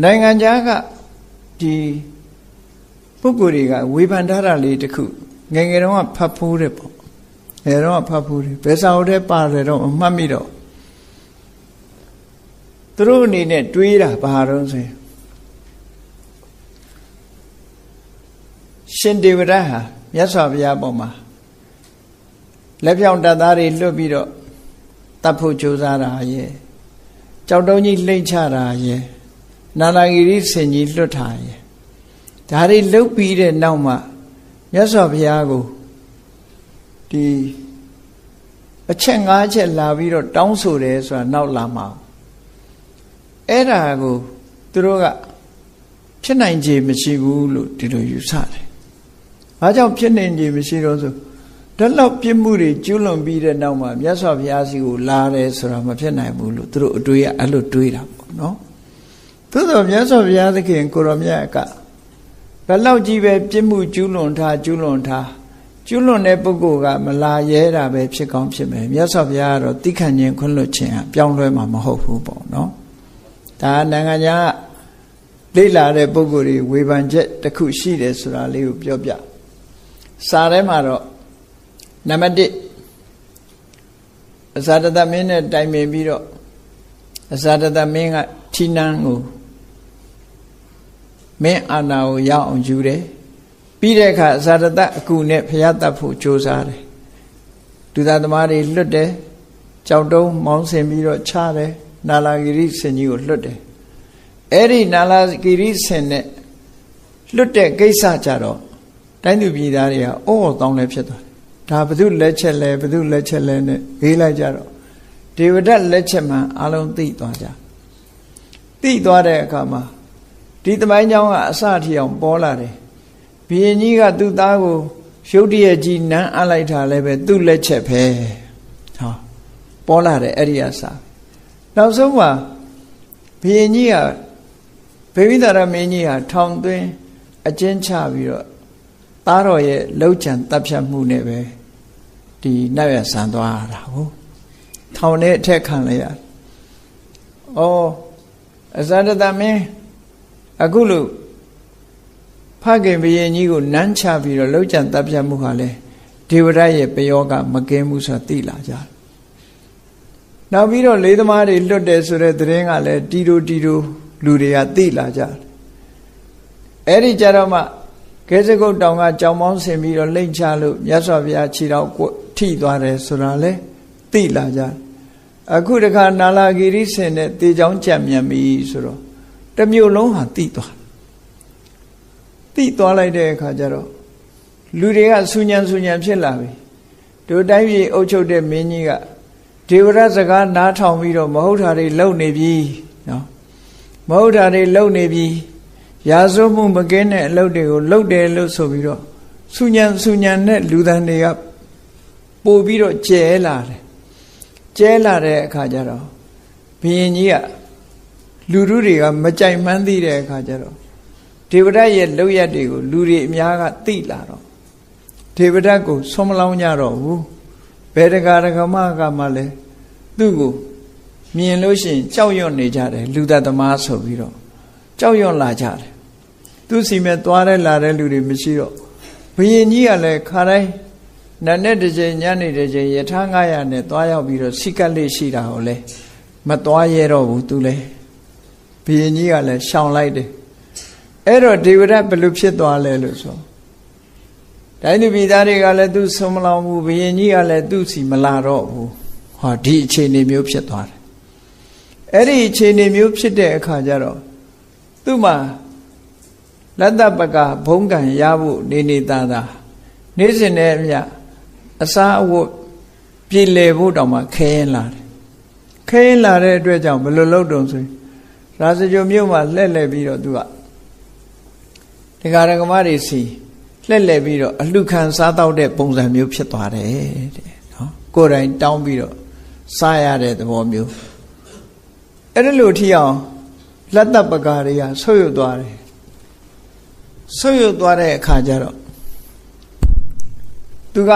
နိုင်ငံခြားကဒီပုဂ္ဂိုလ်တွေကဝေဖန်ထားတာလေးတစ်ခုငယ်ငယ်တုန်းကဖတ်ဖိုးတယ်ပေါ့ငယ်တော့ဖတ်ဖိုးတယ်ဘယ်စာအုပ်ထဲပါတယ်တော့မမှတ်မိတော့သူတို့အနေနဲ့တွေးတာဘာတော့ဆိုရင်ရှင်ဒေဝရဟာမြတ်စွာဘုရားပေါ်မှာလက်ပြောင်တပ်သားတွေလွတ်ပြီးတော့တတ်ဖို့ကြိုးစားတာရဲ့ကြောက်တုံးကြီးလှိမ့်ချတာရဲ့နာနာဂိရိဆင်ကြီးလွတ်တာရဲ့ဒါတွေလုတ်ပြီးတဲ့နောက်မှာမြတ်စွာဘုရားကိုဒီအချက်၅ချက်လာပြီးတော့တောင်းဆိုတယ်ဆိုတာနောက်လာမှာအဲ့ဒါကိုသူတို့ကဖြစ်နိုင်ခြေမရှိဘူးလို့ဒီလိုယူဆတယ်။ဘာကြောင့်ဖြစ်နိုင်ခြေမရှိတော့ဆိုဒါလောက်ပြစ်မှုတွေကျူးလွန်ပြီးတဲ့နောက်မှာမြတ်စွာဘုရားစီကိုလာတယ်ဆိုတာမဖြစ်နိုင်ဘူးလို့သူတို့အတွေးကအဲ့လိုတွေးတာပေါ့နော်။သို့သော်မြတ်စွာဘုရားသခင်ကိုရောမြတ်ကဘယ်လောက်ကြီးပဲပြစ်မှုကျူးလွန်ထားကျွလွန်တဲ့ပုဂ္ဂိုလ်ကမလာရဲတာပဲဖြစ်ကောင်းဖြစ်မယ်မြတ်စွာဘုရားကတော့တိခတ်ခြင်းခွင့်လွတ်ခြင်းအပြောင်းလဲမှာမဟုတ်ဘူးပေါ့နော်ဒါနိုင်ငံခြားလေ့လာတဲ့ပုဂ္ဂိုလ်တွေဝေဖန်ချက်တစ်ခုရှိတယ်ဆိုတာလေးကိုပြောပြစာထဲမှာတော့နံပါတ်1အဇာတတမင်းနဲ့တိုင်ပင်ပြီးတော့အဇာတတမင်းကထီနန်းကိုမင်းအာနာကိုရအောင်ယူတယ်ပြီးတဲ့အခါဇာတတအကူနဲ့ဖျားတတ်ဖို့ကြိုးစားတယ်ဒုသသမားတွေလွတ်တယ်ကြောက်တုံးမောင်းဆင်ပြီးတော့ချတယ်နာလာဂိရိဆင်ကြီးကိုလွတ်တယ်အဲ့ဒီနာလာဂိရိဆင်နဲ့လွတ်တဲ့ကိစ္စကြတော့တိုင်းသူပြည်သားတွေကအော်တောင်းလည်းဖြစ်သွားတယ်ဒါဘု து လက်ချက်လဲဘု து လက်ချက်လဲနဲ့ရေးလိုက်ကြတော့ဒေဝဒတ်လက်ချက်မှအလုံးသိသွားကြသိသွားတဲ့အခါမှာဒီသမိုင်းကြောင်းကအစထီအောင်ပေါ်လာတယ်ဘုရင်ကြီးကသူ့သားကိုရုတ်တရက်ကြီးနန်းအပ်လိုက်တာလည်းပဲသူ့လက်ချက်ပဲဟောပေါ်လာတယ်အဲ့ဒီအစားနောက်ဆုံးမှာဘုရင်ကြီးကဗေဝိသာရမင်းကြီးဟာထောင်သွင်း အကျဉ်းချပြီးတော့သားတော်ရဲ့လှုပ်ချံတပ်ဖြတ်မှုနဲ့ပဲဒီနတ်ရဆန်သွားရတာဟုတ်ထောင်ထဲအထက်ခံလိုက်ရဩအဇဒတမင်းအခုလို့ဖခင်ဘုရင်ကြီးကိုနမ်းချပြီးတော့လှုပ်ချံတပ်ဖြတ်မှုဟာလဲဒေဝရရဲ့ပယောကမကင်းမှုဆိုတာသိလာကြတယ်နောက်ပြီးတော့လေးသမားတွေလွတ်တယ်ဆိုတဲ့သတင်းကလည်းတီတိုလူတွေကသိလာကြတယ်အဲ့ဒီကြတော့မှခဲစကုတ်တောင်ကကြောင်မောင်းဆင်ပြီးတော့လိမ့်ချလို့မြတ်စွာဘုရားခြေတော်ထိသွားတယ်ဆိုတာလေသိလာကြအခုတခါနာလာဂီရိဆင်နဲ့တေချောင်းကြံမြန်ပြီဆိုတော့တစ်မြို့လုံးဟာသိသွားလိုက်တဲ့အခါကျတော့လူတွေကဆူညံဖြစ်လာပြီတို့တိုင်းပြည်အုပ်ချုပ်တဲ့မင်းကြီးကဒေဝရစကားနားထောင်ပြီးတော့မဟုတ်တာတွေလုပ်နေပြီနော်မဟုတ်တာတွေလုပ်နေပြီရာဇဝမှုမကင်းတဲ့အလုပ်တွေကိုလုပ်တယ်လို့ဆိုပြီးတော့ဆူညံနဲ့လူသားတွေကပို့ပြီးတော့ကျဲလာတဲ့အခါကျတော့ဘုရင်ကြီးကလူတို့တွေကမကြိုက်မှန်းသိတဲ့အခါကျတော့ဒေဝရရဲ့လုပ်ရက်တွေကိုလူတွေအများကသိလာတော့ဒေဝရကိုဆုံးမလောင်းကြတော့ဘူးဘယ်တကာကမှလည်းသူ့ကိုမြင်လို့ရှိရင်ကြောက်ရွံ့နေကြတယ်လူသားသမားဆိုပြီးတော့ကြောက်ရွံ့လာကြတယ်သူစီမဲ့သွားတဲ့လာတဲ့လူတွေမရှိတော့ဘုရင်ကြီးကလည်းခါတိုင်းနတ်နဲ့တစ်ချိန်ညနေတစ်ချိန်ယထာ900နဲ့သွားရောက်ပြီးတော့စိကတ်လေးရှိတာကိုလည်းမသွားရတော့ဘူးသူလည်းဘုရင်ကြီးကလည်းရှောင်လိုက်တယ်အဲ့တော့ဒေဝရဘယ်လိုဖြစ်သွားလဲလို့ဆိုတိုင်းသူပြည်သားတွေကလည်းသူဆုံးမလောင်ဘူးဘုရင်ကြီးကလည်းသူ့စီမလာတော့ဘူးဟောဒီအခြေအနေမျိုးဖြစ်သွားတယ်အဲ့ဒီအခြေအနေမျိုးဖြစ်တဲ့အခါကျတော့သူ့မှာလက်တပကဘုံကံရဖို့နေသားနေ့စဉ်နဲ့အမျှအစာအဝတ်ပြည်လည်ဖို့တောင်မှခဲရင်လာတဲ့အတွက်ကြောင့်ဘယ်လိုလုပ်တုံဆိုရင်ရာဇဂိုမြို့မှာလှည့်ပြီးတော့သူကဒကာဒကမတွေစီလှည့်ပြီးတော့အလှခံစားတော့တဲ့ပုံစံမျိုးဖြစ်သွားတယ်တဲ့နော်ကိုယ်တိုင်တောင်းပြီးတော့စားရတဲ့သဘောမျိုးအဲ့ဒါလို့ထီအောင်လက်တပကာတွေကဆုတ်ယုတ်သွားတယ်ဆုတ်ယုတ်သွားတဲ့အခါကျတော့သူက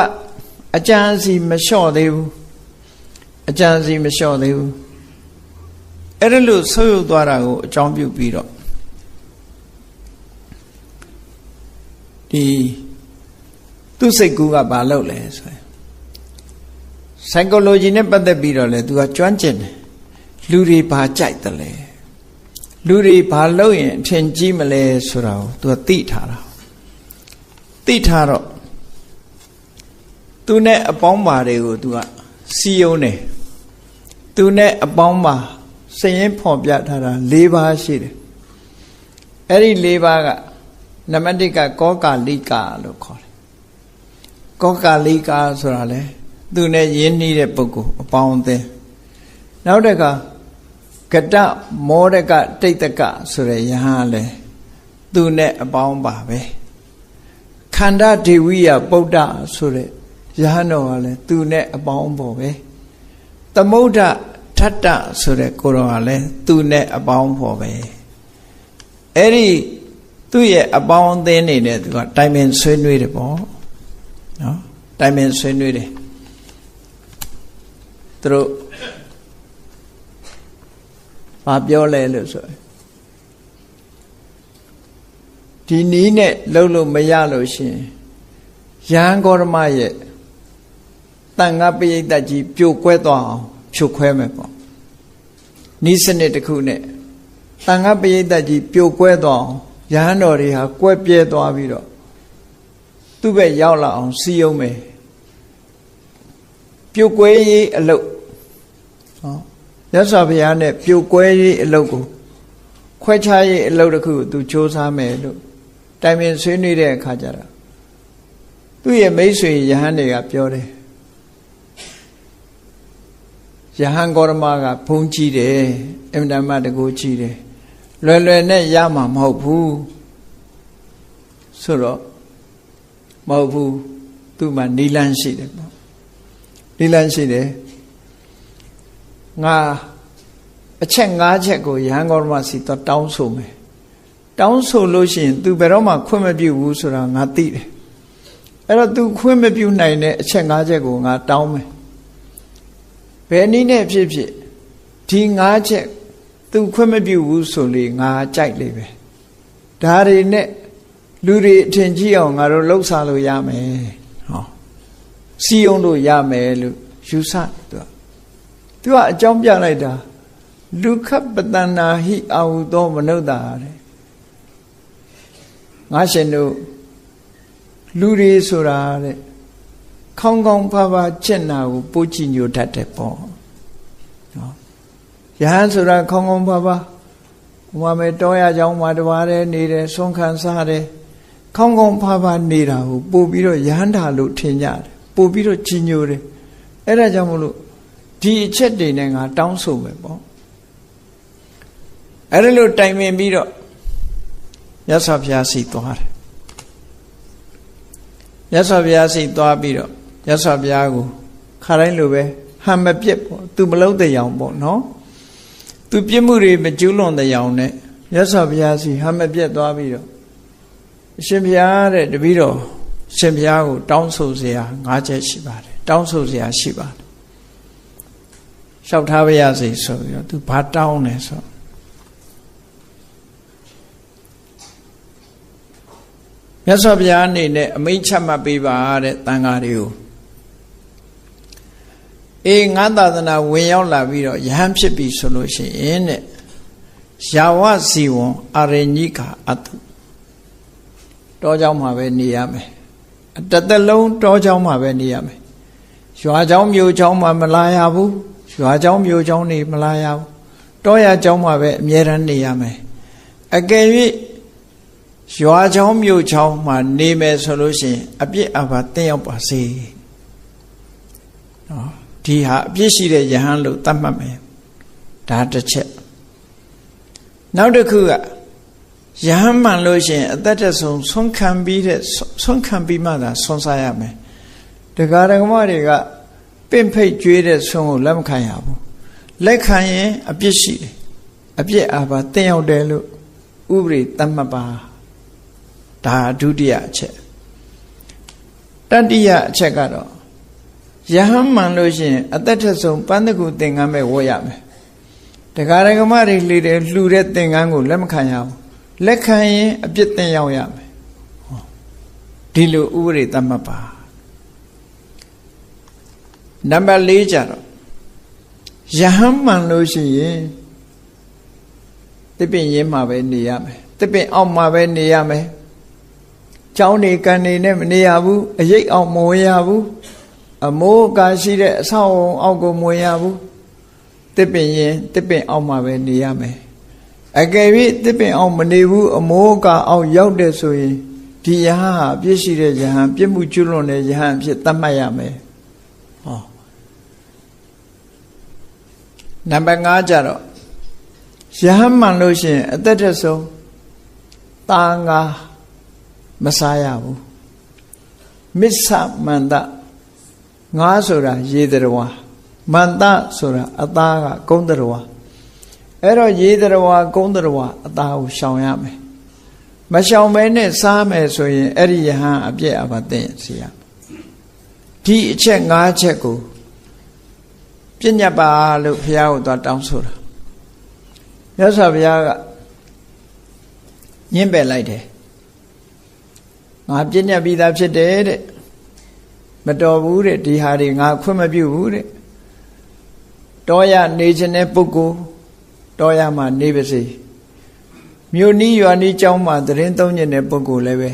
အကြံစီမလျှော့သေးဘူးအဲ့ဒါလို့ဆုတ်ယုတ်သွားတာကိုအကြောင်းပြုပြီးတော့ဒီသူ့စိတ်ကူးကဘာလုပ်လဲဆိုရင် psychology နဲ့ပတ်သက်ပြီးတော့လေသူကကျွမ်းကျင်တယ်လူတွေဘာကြိုက်တယ်လဲလူတွေဘာလုပ်ရင်အထင်ကြီးမလဲဆိုတာကိုသူကသိထားတော့သူနဲ့အပေါင်းပါတွေကိုသူကစီယုံတယ်သူနဲ့အပေါင်းပါစရင်ဖော်ပြထားတာ၄ပါးရှိတယ်အဲ့ဒီ၄ပါးကနံပါတ်1ကကောကာလိကာလို့ခေါ်တယ်ကောကာလိကာဆိုတာလေသူနဲ့ရင်းနှီးတဲ့ပုဂ္ဂိုလ်အပေါင်းအသင်းနောက်တစ်ခါကတမောဒကတိတ်တကဆိုတဲ့ယဟန်လေသူနဲ့အပေါင်းပါပဲခန္ဓာဒေဝိယပုဒ္ဒဆိုတဲ့ယဟန်တော်ကလည်းသူနဲ့အပေါင်းပေါ်ပဲသမုဒ္ဒထတ္တဆိုတဲ့ကိုတော်ကလည်းသူနဲ့အပေါင်းပေါ်ပဲအဲ့ဒီသူ့ရဲ့အပေါင်းအသင်းနေနဲ့သူကတိုင်ပင်ဆွေးနွေးတယ်ပေါ့နော်တိုင်ပင်ဆွေးနွေးတယ်သူတို့ဘာပြောလဲလို့ဆိုဒီနီးနဲ့လှုပ်လို့မရလို့ရှင်ယဟန်ဂေါရမရဲ့တန်ခါပရိသတ်ကြီးပြိုကွဲသွားအောင်ဖြိုခွဲမယ်ပေါ့နီးစနစ်တစ်ခုနဲ့တန်ခါပရိသတ်ကြီးပြိုကွဲသွားအောင်ယဟန်တော်တွေဟာကွဲပြဲသွားပြီးတော့သူ့ဘက်ရောက်လာအောင်စီယုံမယ်ပြိုကွဲရေးအလုပ်ဟောမြတ်စွာဘုရားနဲ့ပြိုကွဲရေးအလုပ်ကိုခွဲခြားရေးအလုပ်တစ်ခုကိုသူစ조사မယ်လို့တိုင်ပင်ဆွေးနွေးတဲ့အခါကျတော့သူ့ရဲ့မိတ်ဆွေယဟန်တွေကပြောတယ်ယဟန်ဂေါရမကဘုန်းကြီးတယ်အင်မတန်မှတကူကြီးတယ်လွယ်လွယ်နဲ့ရမှာမဟုတ်ဘူးဆိုတော့မဟုတ်ဘူးသူ့မှာနီလန်းရှိတယ်ပေါ့နီလန်းရှိတယ်ငါအချက်၅ချက်ကိုယဟန်ဂေါရမစီတော့တောင်းဆိုမယ် တောင်းဆိုလို့ရှိရင် तू ဘယ်တော့မှခွင့်မပြုဘူးဆိုတာငါသိတယ်အဲ့တော့ तू ခွင့်မပြုနိုင်တဲ့အချက်၅ချက်ကိုငါတောင်းမယ်ဘယ်နည်းနဲ့ဖြစ်ဖြစ်ဒီ၅ချက် तू ခွင့်မပြုဘူးဆိုလေငါကြိုက်လေပဲဒါတွေနဲ့လူတွေအထင်ကြီးအောင်ငါတို့လှုပ်ရှားလို့ရမယ်ဟောစီယုံလို့ရမယ်လို့ယူဆသူကအကြောင်းပြလိုက်တာလူခပတနာဟိအာဟုသောမနုဿာတဲ့ငါရှင်တို့လူတွေဆိုတာတဲ့ခေါင်းကောင်းဖားဖားချက်နာကိုပို့ကြည့်ညိုတတ်တယ်ပေါ့နော်ယဟန်ဆိုတာခေါင်းကောင်းဖားဖားဟိုမှာပဲတောရကြောင်းမှာတပါးတည်းနေတယ်ဆွမ်းခံစားတယ်ခေါင်းကောင်းဖားဖားနေတာကိုပို့ပြီးတော့ယဟန်တာလို့ထင်ကြတယ်ပို့ပြီးတော့ကြည်ညိုတယ်အဲ့ဒါကြောင့်မလို့ဒီအချက်တွေနဲ့ငါတောင်းဆိုမယ်ပေါ့အဲ့ဒါလို့တိုင်ပင်ပြီးတော့မြတ်စွာဘုရားရှိသွားတယ်မြတ်စွာဘုရားရှိသွားပြီးတော့မြတ်စွာဘုရားကိုခါတိုင်းလိုပဲဟန်မပြက်ပေါ့သူမလုံးတဲ့အောင်ပေါ့နော်သူပြစ်မှုတွေမကျူးလွန်တဲ့အောင်နဲ့မြတ်စွာဘုရားရှိဟန်မပြက်သွားပြီးတော့အရှင်ဘုရားတဲ့တပည့်တော်ရှင်ဘုရားကိုတောင်းဆိုเสีย၅ချက်ရှိပါတယ်တောင်းဆိုเสียရှိပါတယ်လျှောက်ထားပါရစေဆိုပြီးတော့သူဘာတောင်းလဲဆိုမြတ်စွာဘုရားအနေနဲ့အမိန့်ချမှတ်ပေးပါတဲ့တန်ဃာတွေကိုငါသာသနာဝင်ရောက်လာပြီးတော့ယဟန်ဖြစ်ပြီဆိုလို့ရှိရင်တဲ့ယာဝဇီဝံအာရဏိကအတုတောเจ้าမှာပဲနေရမယ်တသက်လုံးတောเจ้าမှာပဲနေရမယ်ရွာเจ้าမြို့เจ้าမှာမလာရဘူးရွာเจ้าမြို့เจ้าနေမလာရဘူးတောရเจ้าမှာပဲအမြဲတမ်းနေရမယ်အကယ်၍ရွာเจ้าမြို့เจ้าမှာနေမယ်ဆိုလို့ရှိရင်အပြစ်အဘာတင်းရောက်ပါစေနော်ဒီဟာအပြစ်ရှိတဲ့ယဟန်လို့သတ်မှတ်မယ်ဒါတစ်ချက်နောက်တစ်ခုကယဟန်မှန်လို့ရှိရင်အသက်တဆုံးဆုံးခံပြီးမှသာဆုံးစားရမယ်တရားဓမ္မတွေကပင့်ဖိတ်ကြွေးတဲ့ဆုံးကိုလက်မခံရဘူးလက်ခံရင်အပြစ်ရှိတယ်အပြစ်အဘာတင်းရောက်တယ်လို့ဥပဒေသတ်မှတ်ပါဒါဒုတိယအချက်တတိယအချက်ကတော့ယဟန်မှန်လို့ရှိရင်အသက်ထက်ဆုံးပန်းတကူသင်္ကန်းပဲဝတ်ရမယ်တရားဓမ္မတွေလှူတဲ့သင်္ကန်းကိုလက်မခံရဘူးလက်ခံရင်အပြစ်တင်ရောက်ရမယ်ဒီလိုဥပဒေသတ်မှတ်ပါနံပါတ်၄ကျတော့ယဟန်မှန်လို့ရှိရင်တစ်ပင်ရင်းမှာပဲနေရမယ်တစ်ပင်အောက်မှာပဲနေရမယ်ကျောင်းနေကန်နေနဲ့မနေရဘူးအရိပ်အောင်မဝင်ရဘူးအမိုးကာရှိတဲ့အဆောက်အုံအောက်ကိုမဝင်ရဘူးတစ်ပင်ရင်တစ်ပင်အောက်မှာပဲနေရမယ်အကယ်၍တစ်ပင်အောက်မနေဘူးအမိုးကာအောက်ရောက်တယ်ဆိုရင်ဒီယဟန်ဟာပြည့်ရှိတဲ့ယဟန်ပြစ်မှုကျွလွန်တဲ့ယဟန်အဖြစ်သတ်မှတ်ရမယ်ဟောနံပါတ်5ကျတော့ယဟန်မှန်လို့ရှိရင်အသက်ထက်ဆုံးတာငါမစားရဘူးမစ္ဆမန္တငါဆိုတာရေတရဝါမန္တဆိုတာအသားကကုန်းတရဝါအဲ့တော့ရေတရဝါကုန်းတရဝါအသားကိုရှောင်ရမယ်မရှောင်မဲနဲ့စားမယ်ဆိုရင်အဲ့ဒီယဟန်အပြည့်အပါသိစီရဒီအချက်၅ချက်ကိုပြညတ်ပါလို့ဘုရားကိုသွားတောင်းဆိုတာမြတ်စွာဘုရားကညှင်းပယ်လိုက်တယ်ငါပြညတ်ပြီးသားဖြစ်တယ်တဲ့မတော်ဘူးတဲ့ဒီဟာတွေငါခွင့်မပြုဘူးတဲ့တောရနေခြင်းတဲ့ပုဂ္ဂိုလ်တောရမှာနေပါစေမြို့နီးရွာနီးကျောင်းမှာသရင်သုံးခြင်းတဲ့ပုဂ္ဂိုလ်လည်းပဲ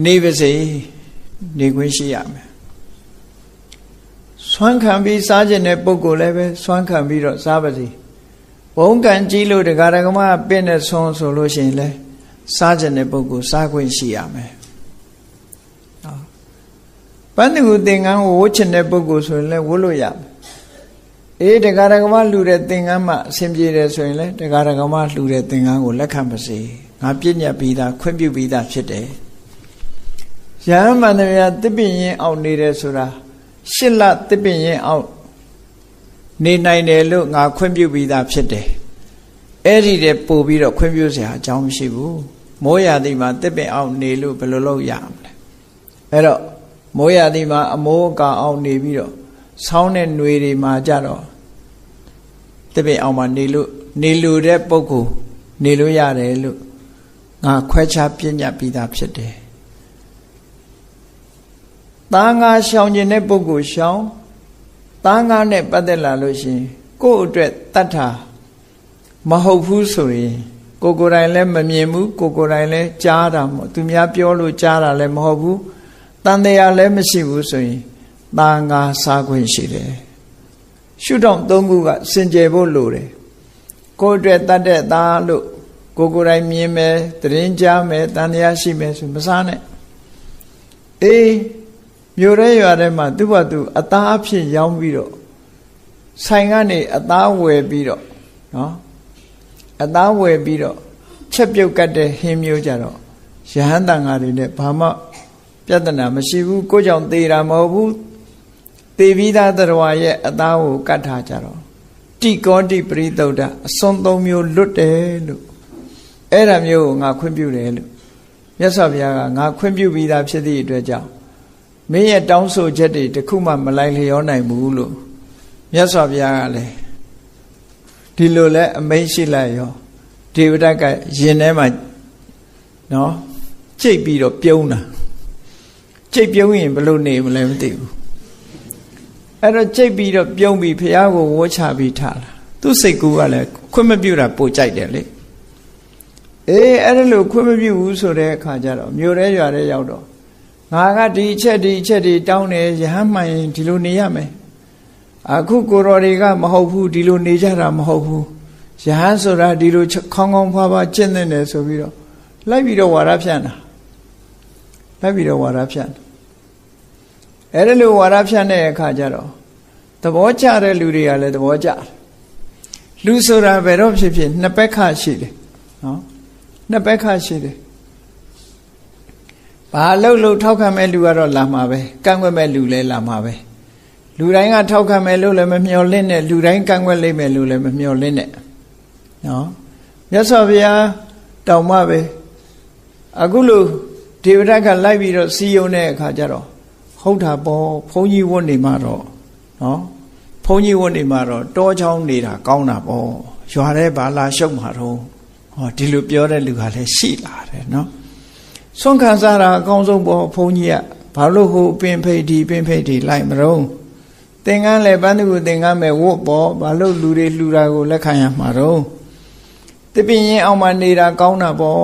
နေပါစေနေခွင့်ရှိရမယ်ဆွမ်းခံပြီးစားခြင်းတဲ့ပုဂ္ဂိုလ်လည်းပဲဆွမ်းခံပြီးတော့စားပါစေဘုံကံကြီးလို့တရားဓမ္မပင့်တဲ့ဆုံးဆိုလို့ရှိရင်လည်းစားခြင်းတဲ့ပုဂ္ဂိုလ်စားခွင့်ရှိရမယ်ပန်းတကူသင်္ကန်းကိုဝတ်ချင်တဲ့ပုဂ္ဂိုလ်ဆိုရင်လည်းဝတ်လို့ရမယ်တရားဓမ္မလှူတဲ့သင်္ကန်းမှအဆင်ပြေတယ်ဆိုရင်လည်းတရားဓမ္မလှူတဲ့သင်္ကန်းကိုလက်ခံပါစေငါပြည့်ညတ်ပြီးသားခွင့်ပြုပြီးသားဖြစ်တယ်ယဟန်မှန်တရားတစ်ပင်ရင်အောက်နေတယ်ဆိုတာ8လတစ်ပင်ရင်အောက်နေနိုင်တယ်လို့ငါခွင့်ပြုပြီးသားဖြစ်တယ်အဲ့ဒီတည်းပို့ပြီးတော့ခွင့်ပြုစရာအကြောင်းမရှိဘူး မိုးရာသီမှာတစ်ပင်အောင်နေလို့ဘယ်လိုလုပ်ရမလဲအဲ့တော့မိုးရာသီမှာအမိုးအကာအောင်နေပြီးတော့ဆောင်းတဲ့ຫນွေတွေမှာကြတော့တစ်ပင်အောင်မှာနေလို့တဲ့ပုဂ္ဂိုလ်နေလို့ရတယ်လို့ငါခွဲခြားပြညတ်ပြီးသားဖြစ်တယ်သားငါရှောင်ခြင်းတဲ့ပုဂ္ဂိုလ်ရှောင်သားငါနဲ့ပတ်သက်လာလို့ရှိရင်ကိုယ့်အတွက်တတ်တာမဟုတ်ဘူးဆိုရင်ကိုယ်တိုင်လည်းမမြင်ဘူးကိုယ်တိုင်လည်းကြားတာမဟုတ်သူများပြောလို့ကြားတာလည်းမဟုတ်ဘူးတန်တရားလည်းမရှိဘူးဆိုရင်သားငါစားခွင့်ရှိတယ်ရှုထောင့်သုံးခုကစင်ကြယ်ဖို့လိုတယ်ကိုယ်အတွက်တတ်တဲ့သားလို့ကိုယ်တိုင်မြင်မယ်သတင်းကြားမယ်တန်တရားရှိမယ်ဆိုမစားနဲ့အေးမြို့ရဲရွာထဲမှာသူ့ဘာသူအသားအဖြစ်ရောင်းပြီးတော့ဆိုင်ကနေအသားဝယ်ပြီးတော့နော်အသားဝယ်ပြီးတော့ချက်ပြုတ်ကတ်တဲ့ဟင်းမျိုးကြတော့ယဟန်တန်ဃာတွေနဲ့ဘာမှပြဿနာမရှိဘူးကိုကြောင့်သေတာမဟုတ်ဘူးသေပြီးသားတရားရဲ့အသားကိုကတ်ထားကြတော့တိကောတိပရိသုဒ္ဓအစွန်းသုံးမျိုးလွတ်တယ်လို့အဲ့ဒါမျိုးကိုငါခွင့်ပြုတယ်လို့မြတ်စွာဘုရားကငါခွင့်ပြုပြီးသားဖြစ်သည့်အတွက်ကြောင့်မင်းရဲ့တောင်းဆိုချက်တွေတခုမှမလိုက်လျောနိုင်ဘူးလို့မြတ်စွာဘုရားကလည်းဒီလိုလဲအမိန့်ရှိလိုက်ရောဒေဝဒတ်ကရင်ထဲမှာနော်ကြိတ်ပြီးတော့ပြုံးတာကြိတ်ပြုံးရင်ဘယ်လိုနေမလဲမသိဘူးအဲ့တော့ကြိတ်ပြီးတော့ပြုံးပြီးဘုရားကိုဝှချပြီးထားလာသူ့စိတ်ကူကလည်းခွင့်မပြုတာပိုကြိုက်တယ်လေအေးအဲ့ဒါလို့ခွင့်မပြုဘူးဆိုတဲ့အခါကျတော့မြို့ရဲရွာရဲရောက်တော့ငါကဒီအချက်တွေတောင်းတယ်ယဟန်မှန်ရင်ဒီလိုနေရမယ်အခုကိုတော်တွေကမဟုတ်ဘူးဒီလိုနေကြတာမဟုတ်ဘူးယဟန်ဆိုတာဒီလိုခေါင်းခေါင်းဖွားဖွားကျင့်နေတယ်ဆိုပြီးတော့လိုက်ပြီးတော့ဝါဒဖြန့်တာအဲ့ဒါလိုဝါဒဖြန့်တဲ့အခါကျတော့သဘောကျတဲ့လူတွေကလည်းသဘောကျတယ်လူဆိုတာဘယ်တော့ဖြစ်ဖြစ်နှစ်ဘက်ခရှိတယ်နော်နှစ်ဘက်ခရှိတယ်ဘာလို့ထောက်ခံမဲ့လူကတော့လာမှာပဲကန့်ကွက်မဲ့လူလည်းလာမှာပဲလူတိုင်းကထောက်ခံမယ်လို့လည်းမမျှော်လင့်နဲ့လူတိုင်းကန့်ကွက်လိမ့်မယ်လို့လည်းမမျှော်လင့်နဲ့နော်မြတ်စွာဘုရားတောင်းမှပဲအခုလို့ဒေဝဒတ်ကလိုက်ပြီးတော့စီယုံတဲ့အခါကျတော့ဟုတ်တာပေါ့ဘုန်းကြီးဝတ်နေမှာတော့နော်ဘုန်းကြီးဝတ်နေမှာတော့တောချောင်းနေတာကောင်းတာပေါ့ရွာထဲဘာလာရှုပ်မှာတော့ဟောဒီလိုပြောတဲ့လူကလည်းရှိလာတယ်နော်ဆွမ်းခံစားတာအကောင်းဆုံးပေါ့ဘုန်းကြီးကဘာလို့ဟိုပင်ဖိတ်ဒီလိုက်မတော့သင်္ကန်းလည်းပန်းသူကိုသင်္ကန်းမဲ့ဝတ်ပေါ့ဘာလို့လူတွေလှူတာကိုလက်ခံရမှာတော့တပင်ရင်အောင်မှနေတာကောင်းတာပေါ့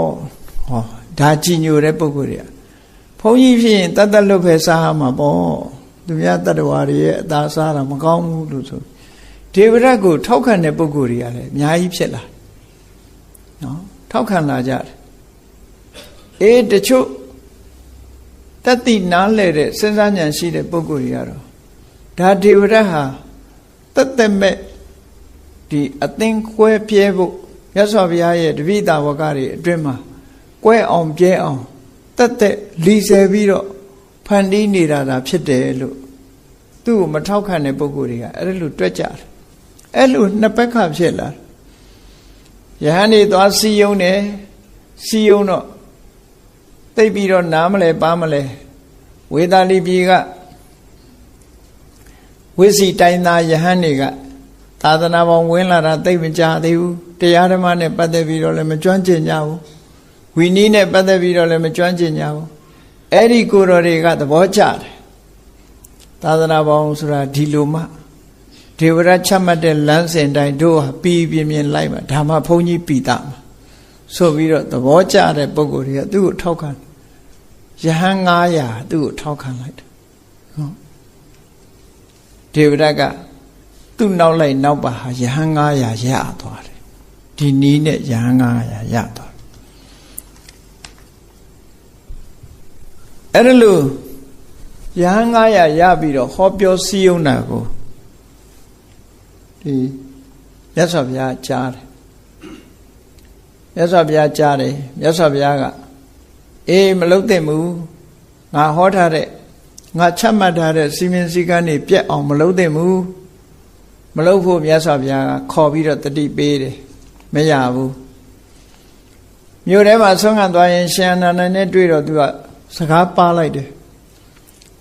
ဟောဒါကြည်ညိုတဲ့ပုဂ္ဂိုလ်တွေကဘုန်းကြီးဖြစ်ရင်တတ်လွတ်ပဲစားရမှာပေါ့သူများတတ္တဝါတွေရဲ့အသာစားတာမကောင်းဘူးလို့ဆိုဒေဝရတ်ကိုထောက်ခံတဲ့ပုဂ္ဂိုလ်တွေကလည်းအများကြီးဖြစ်လာနော်ထောက်ခံလာကြတယ်အေးတချို့တတိနားလဲတဲ့စဉ်းစားဉာဏ်ရှိတဲ့ပုဂ္ဂိုလ်တွေကတော့ဒါဒေဝရတ်ဟာတသက်မဲ့ဒီအသင်ခွဲပြဲဖို့မြတ်စွာဘုရားရဲ့တပိဋဝကတွေအတွင်းမှာကွဲအောင်ပြဲအောင်တက်လီဆယ်ပြီးတော့ဖန်တီးနေတာဒါဖြစ်တယ်လို့သူ့ကိုမထောက်ခံတဲ့ပုဂ္ဂိုလ်တွေကအဲ့လိုတွက်ကြတယ်အဲ့လိုနှစ်ဘက်ခဖြစ်လာယဟန်နေသွားစီယုံတယ်စီယုံတော့သိပြီးတော့နားမလဲပါမလဲဝေသာလီပြည်ကဝိစီတိုင်းသားယဟန်တွေကသာသနာပေါင်းဝင်လာတာသိမကြသေးဘူးတရားဓမ္မနဲ့ပတ်သက်ပြီးတော့လည်းမကျွမ်းကျင်ကြဘူးဝီနည်းနဲ့ပတ်သက်ပြီးတော့လည်းမကျွမ်းကျင်ကြဘူးအဲ့ဒီကိုယ်တော်တွေကသဘောကျတယ်သာသနာပေါင်းဆိုတာဒီလိုမှဒေဝရတ်ချမှတ်တဲ့လမ်းစဉ်တိုင်းတို့ဟာပြီးပြင်းပြင်းလိုက်မှာဒါမှဘုန်းကြီးပြီးသားမှာဆိုပြီးတော့သဘောကျတဲ့ပုဂ္ဂိုလ်တွေကသူ့ကိုထောက်ခံယဟန်900သူ့ကိုထောက်ခံလိုက်တယ်နော်ဒေဝရတ်ကသူ့နောက်လိုက်နောက်ပါဟာယဟန်900ရသွားတယ်ဒီနီးနဲ့ယဟန်900ရသွားအဲ့ဒါလို့ယဟန်900ရပြီးတော့ဟောပြောစည်းရုံးတာကိုဒီမြတ်စွာဘုရားကြားတယ်မြတ်စွာဘုရားကြားတယ်မြတ်စွာဘုရားကအေးမလုပ်သင့်ဘူးငါဟောထားတဲ့ငါချမှတ်ထားတဲ့စီမင်းစည်းကမ်းတွေပြတ်အောင်မလုပ်သင့်ဘူးမလုပ်ဖို့မြတ်စွာဘုရားကခေါ်ပြီးတော့တတိပေးတယ်မရဘူး မြို့ထဲမှာဆုံးခံသွားရင်ရှင်အနန္ဒာနဲ့တွေ့တော့သူကစကားပါလိုက်တယ်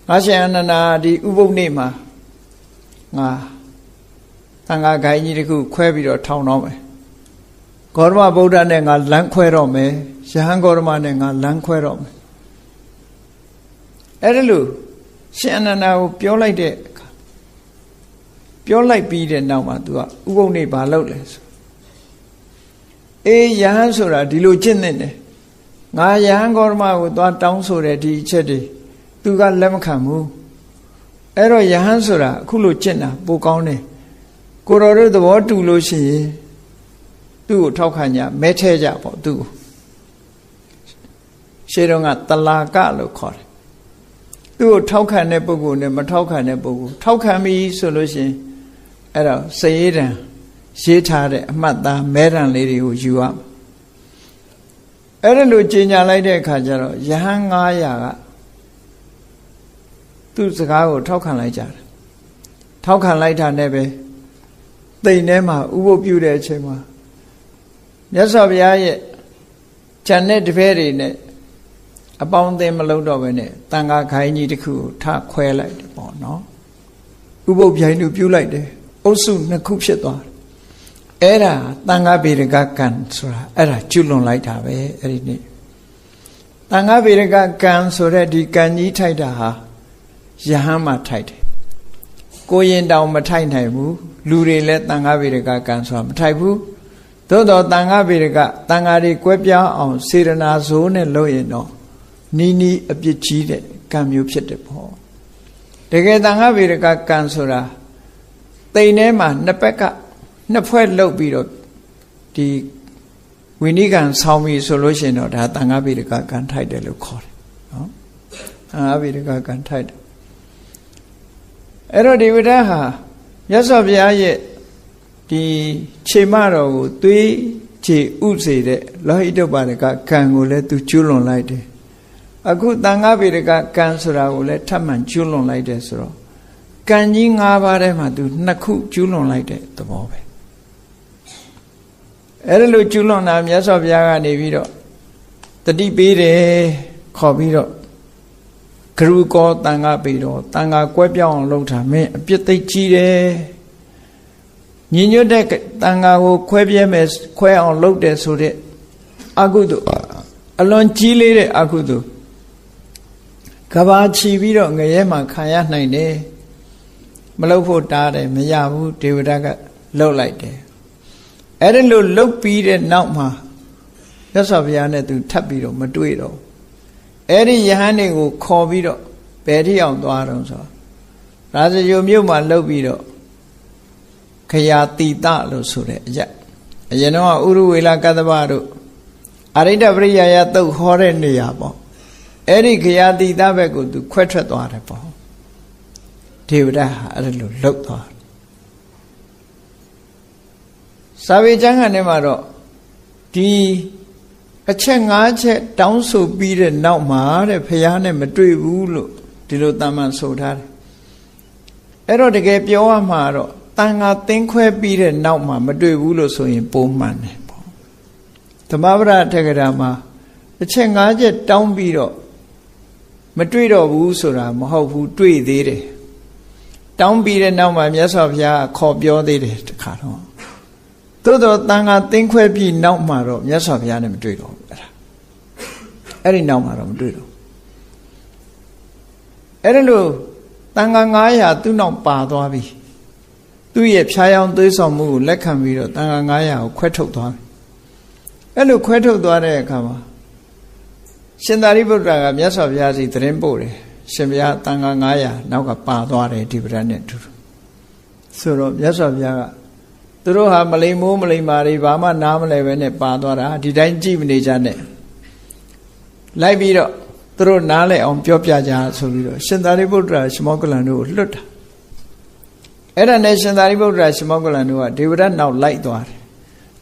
ငါရှင်အနန္ဒာဒီဥပုပ်နေ့မှာငါသံဃာဂိုင်းကြီးတခုခွဲပြီးတော့ထောင်တော့မယ်ဂေါတမဗုဒ္ဓနဲ့ငါလမ်းခွဲတော့မယ်ယဟန်ဂေါတမနဲ့ငါလမ်းခွဲတော့မယ်အဲ့ဒါလို့ရှင်အနန္ဒာကိုပြောလိုက်တဲ့အခါပြောလိုက်ပြီးတဲ့နောက်မှာသူကဥပုပ်နေ့ဘာလုပ်လဲဆိုအေးယဟန်ဆိုတာဒီလိုကျင့်နေတယ်ငါယဟန်ဂေါတမကိုသွားတောင်းဆိုတဲ့ဒီအချက်တွေသူကလက်မခံဘူးအဲ့တော့ယဟန်ဆိုတာအခုလိုကျင့်တာပိုကောင်းတယ်ကိုတော်တို့သဘောတူလို့ရှိရင်သူ့ကိုထောက်ခံကြမဲထဲကြပေါ့သူ့ကိုရှေးတုန်းကတလာကလို့ခေါ်တယ်သူ့ကိုထောက်ခံတဲ့ပုဂ္ဂိုလ်နဲ့မထောက်ခံတဲ့ပုဂ္ဂိုလ်ထောက်ခံပြီဆိုလို့ရှိရင်အဲ့တော့စရေးတံရေးထားတဲ့အမှတ်သားမဲတံလေးတွေကိုယူရမယ်အဲ့ဒါလို့ကြီးညာလိုက်တဲ့အခါကျတော့ယဟန်900ကသူ့စကားကိုထောက်ခံလိုက်ကြတယ်ထောက်ခံလိုက်တာနဲ့ပဲတိမ်ထဲမှာဥပုပ်ပြုတဲ့အချိန်မှာမြတ်စွာဘုရားရဲ့ဉာဏ်နဲ့တပည့်တွေနဲ့အပေါင်းအသင်းမလုပ်တော့ဘဲနဲ့တန်ခါခိုင်းကြီးတစ်ခုကိုထခွဲလိုက်တယ်ပေါ့နော်ဥပုပ်ပြိုင်သူပြုလိုက်တယ်အုပ်စု2ခုဖြစ်သွားတယ်အဲ့ဒါတန်ခါဗေဒကကံဆိုတာအဲ့ဒါကျွလွန်လိုက်တာပဲအဲ့ဒီနေ့တန်ခါဗေဒကကံဆိုတဲ့ဒီကံကြီးထိုက်တာဟာယဟန်မှာထိုက်တယ်ကိုရင်တောင်မထိုက်နိုင်ဘူးလူတွေလည်းတန်ခါဗေဒကကံဆိုတာမထိုက်ဘူးသို့တော်တန်ခါဗေဒကတန်ခါတွေကွဲပြားအောင်စေရနာဇိုးနဲ့လုပ်ရင်တော့နီးနီးအပြစ်ကြီးတဲ့ကံမျိုးဖြစ်တယ်ပေါ့တကယ်တန်ခါဗေဒကကံဆိုတာတိမ်ထဲမှာနှစ်ဘက်ကနှစ်ဖွဲ့လှုပ်ပြီးတော့ဒီဝိနည်းကံဆောင်းပြီးဆိုလို့ရှိရင်တော့ဒါတန်ခါဗေဒကကံထိုက်တယ်လို့ခေါ်တယ်နော်တန်ခါဗေဒကကံထိုက်တယ်အဲ့တော့ဒီဝိဒ္ဓဟာမြတ်စွာဘုရားရဲ့ဒီခြေမတော်ကိုသွေးခြေဥစေတဲ့လောဟိတပါဒကကံကိုလည်းသူကျွလွန်လိုက်တယ်အခုတန်ခါဗေဒကကံဆိုတာကိုလည်းထပ်မံကျွလွန်လိုက်တယ်ဆိုတော့ကံကြီး5ပါးထဲမှာသူ2ခုကျွလွန်လိုက်တဲ့သဘောပဲအဲ့ဒါလို့ကျွလွန်တာမြတ်စွာဘုရားကနေပြီးတော့တတိပေးတယ်ခေါ်ပြီးတော့ဂရုကောတန်ခါပေတော်တန်ခါကွဲပြောင်းအောင်လုပ်တာမင်းအပြစ်သိကြီးတယ်ညီညွတ်တဲ့တန်ခါကိုခွဲပြဲမယ်ခွဲအောင်လုပ်တယ်ဆိုတဲ့အကုသိုလ်အလွန်ကြီးလေးတဲ့အကုသိုလ်ကဘာချီပြီးတော့ငရဲမှာခံရနိုင်တယ်မလုပ်ဖို့တားတယ်မရဘူးဒေဝဒကလှုပ်လိုက်တယ်အဲ့ဒါလို့လှုပ်ပြီးတဲ့နောက်မှာမြတ်စွာဘုရားနဲ့သူထပ်ပြီးတော့မတွေ့တော့အဲ့ဒီယဟန်တွေကိုခေါ်ပြီးတော့ဘယ်ထိအောင်သွားတော့ဆိုရာဇဂိုမြို့မှာလှုပ်ပြီးတော့ခရာတိတလို့ဆိုတဲ့အရာအရင်တော့ဥရဝေလကတ္တဗတို့အရိဋ္ဌပရိယာယသုတ်ဟောတဲ့နေရာပေါ့အဲ့ဒီခရာတိတဘက်ကိုသူခွဲထွက်သွားတယ်ပေါ့ဒေဝဒဟာအဲ့လိုလှုပ်သွားစာပေကျမ်းဂန်ထဲမှာတော့ဒီအချက်5ချက်တောင်းဆိုပြီးတဲ့နောက်မှာတဲ့ဖះနဲ့မတွေ့ဘူးလို့ဒီလိုတမန်ဆိုထားတယ်အဲ့တော့တကယ်ပြောရမှာတော့တန်ခါသင်းခွဲပြီးတဲ့နောက်မှာမတွေ့ဘူးလို့ဆိုရင်ပုံမှန်တယ်ပေါ့သမဗုဒ္ဓထက္ကရာမှာအချက်5ချက်တောင်းပြီးတော့မတွေ့တော့ဘူးဆိုတာမဟုတ်ဘူးတွေ့သေးတယ်တောင်းပြီးတဲ့နောက်မှာမြတ်စွာဘုရားခေါ်ပြောသေးတယ်တခါတော့သို့တော့တန်ခါသင်းခွဲပြီးနောက်မှာတော့မြတ်စွာဘုရားနဲ့မတွေ့တော့ဘူးအဲ့ဒီနောက်မှာတော့မတွေ့တော့အဲ့ဒါလို့တန်ခါ900သူ့နောက်ပါသွားပြီသူ့ရဲ့ဖြားယောင်းသွေးဆောင်မှုကိုလက်ခံပြီးတော့တန်ခါ900ကိုခွဲထုတ်သွားပြီအဲ့လိုခွဲထုတ်သွားတဲ့အခါမှာရှင်သာရိပုတ္တရာကမြတ်စွာဘုရားစီသတင်းပို့တယ်ရှင်ဘုရားတန်ခါ900နောက်ကပါသွားတယ်ဒီပဒတ်နဲ့တူတူဆိုတော့မြတ်စွာဘုရားကသူတို့ဟာမလိမ်မိုးမလိမ်မာတွေဘာမှနားမလဲပဲနဲ့ပါသွားတာဒီတိုင်းကြည့်မနေကြနဲ့လိုက်ပြီးတော့သူတို့နားလဲအောင်ပြောပြကြဆိုပြီးတော့ရှင်သာရိပုတ္တရာရှမောက္ကလန်တို့ကိုလွတ်တာအဲ့ဒါနဲ့ရှင်သာရိပုတ္တရာရှမောက္ကလန်တို့ကဒေဝဒတ်နောက်လိုက်သွားတယ်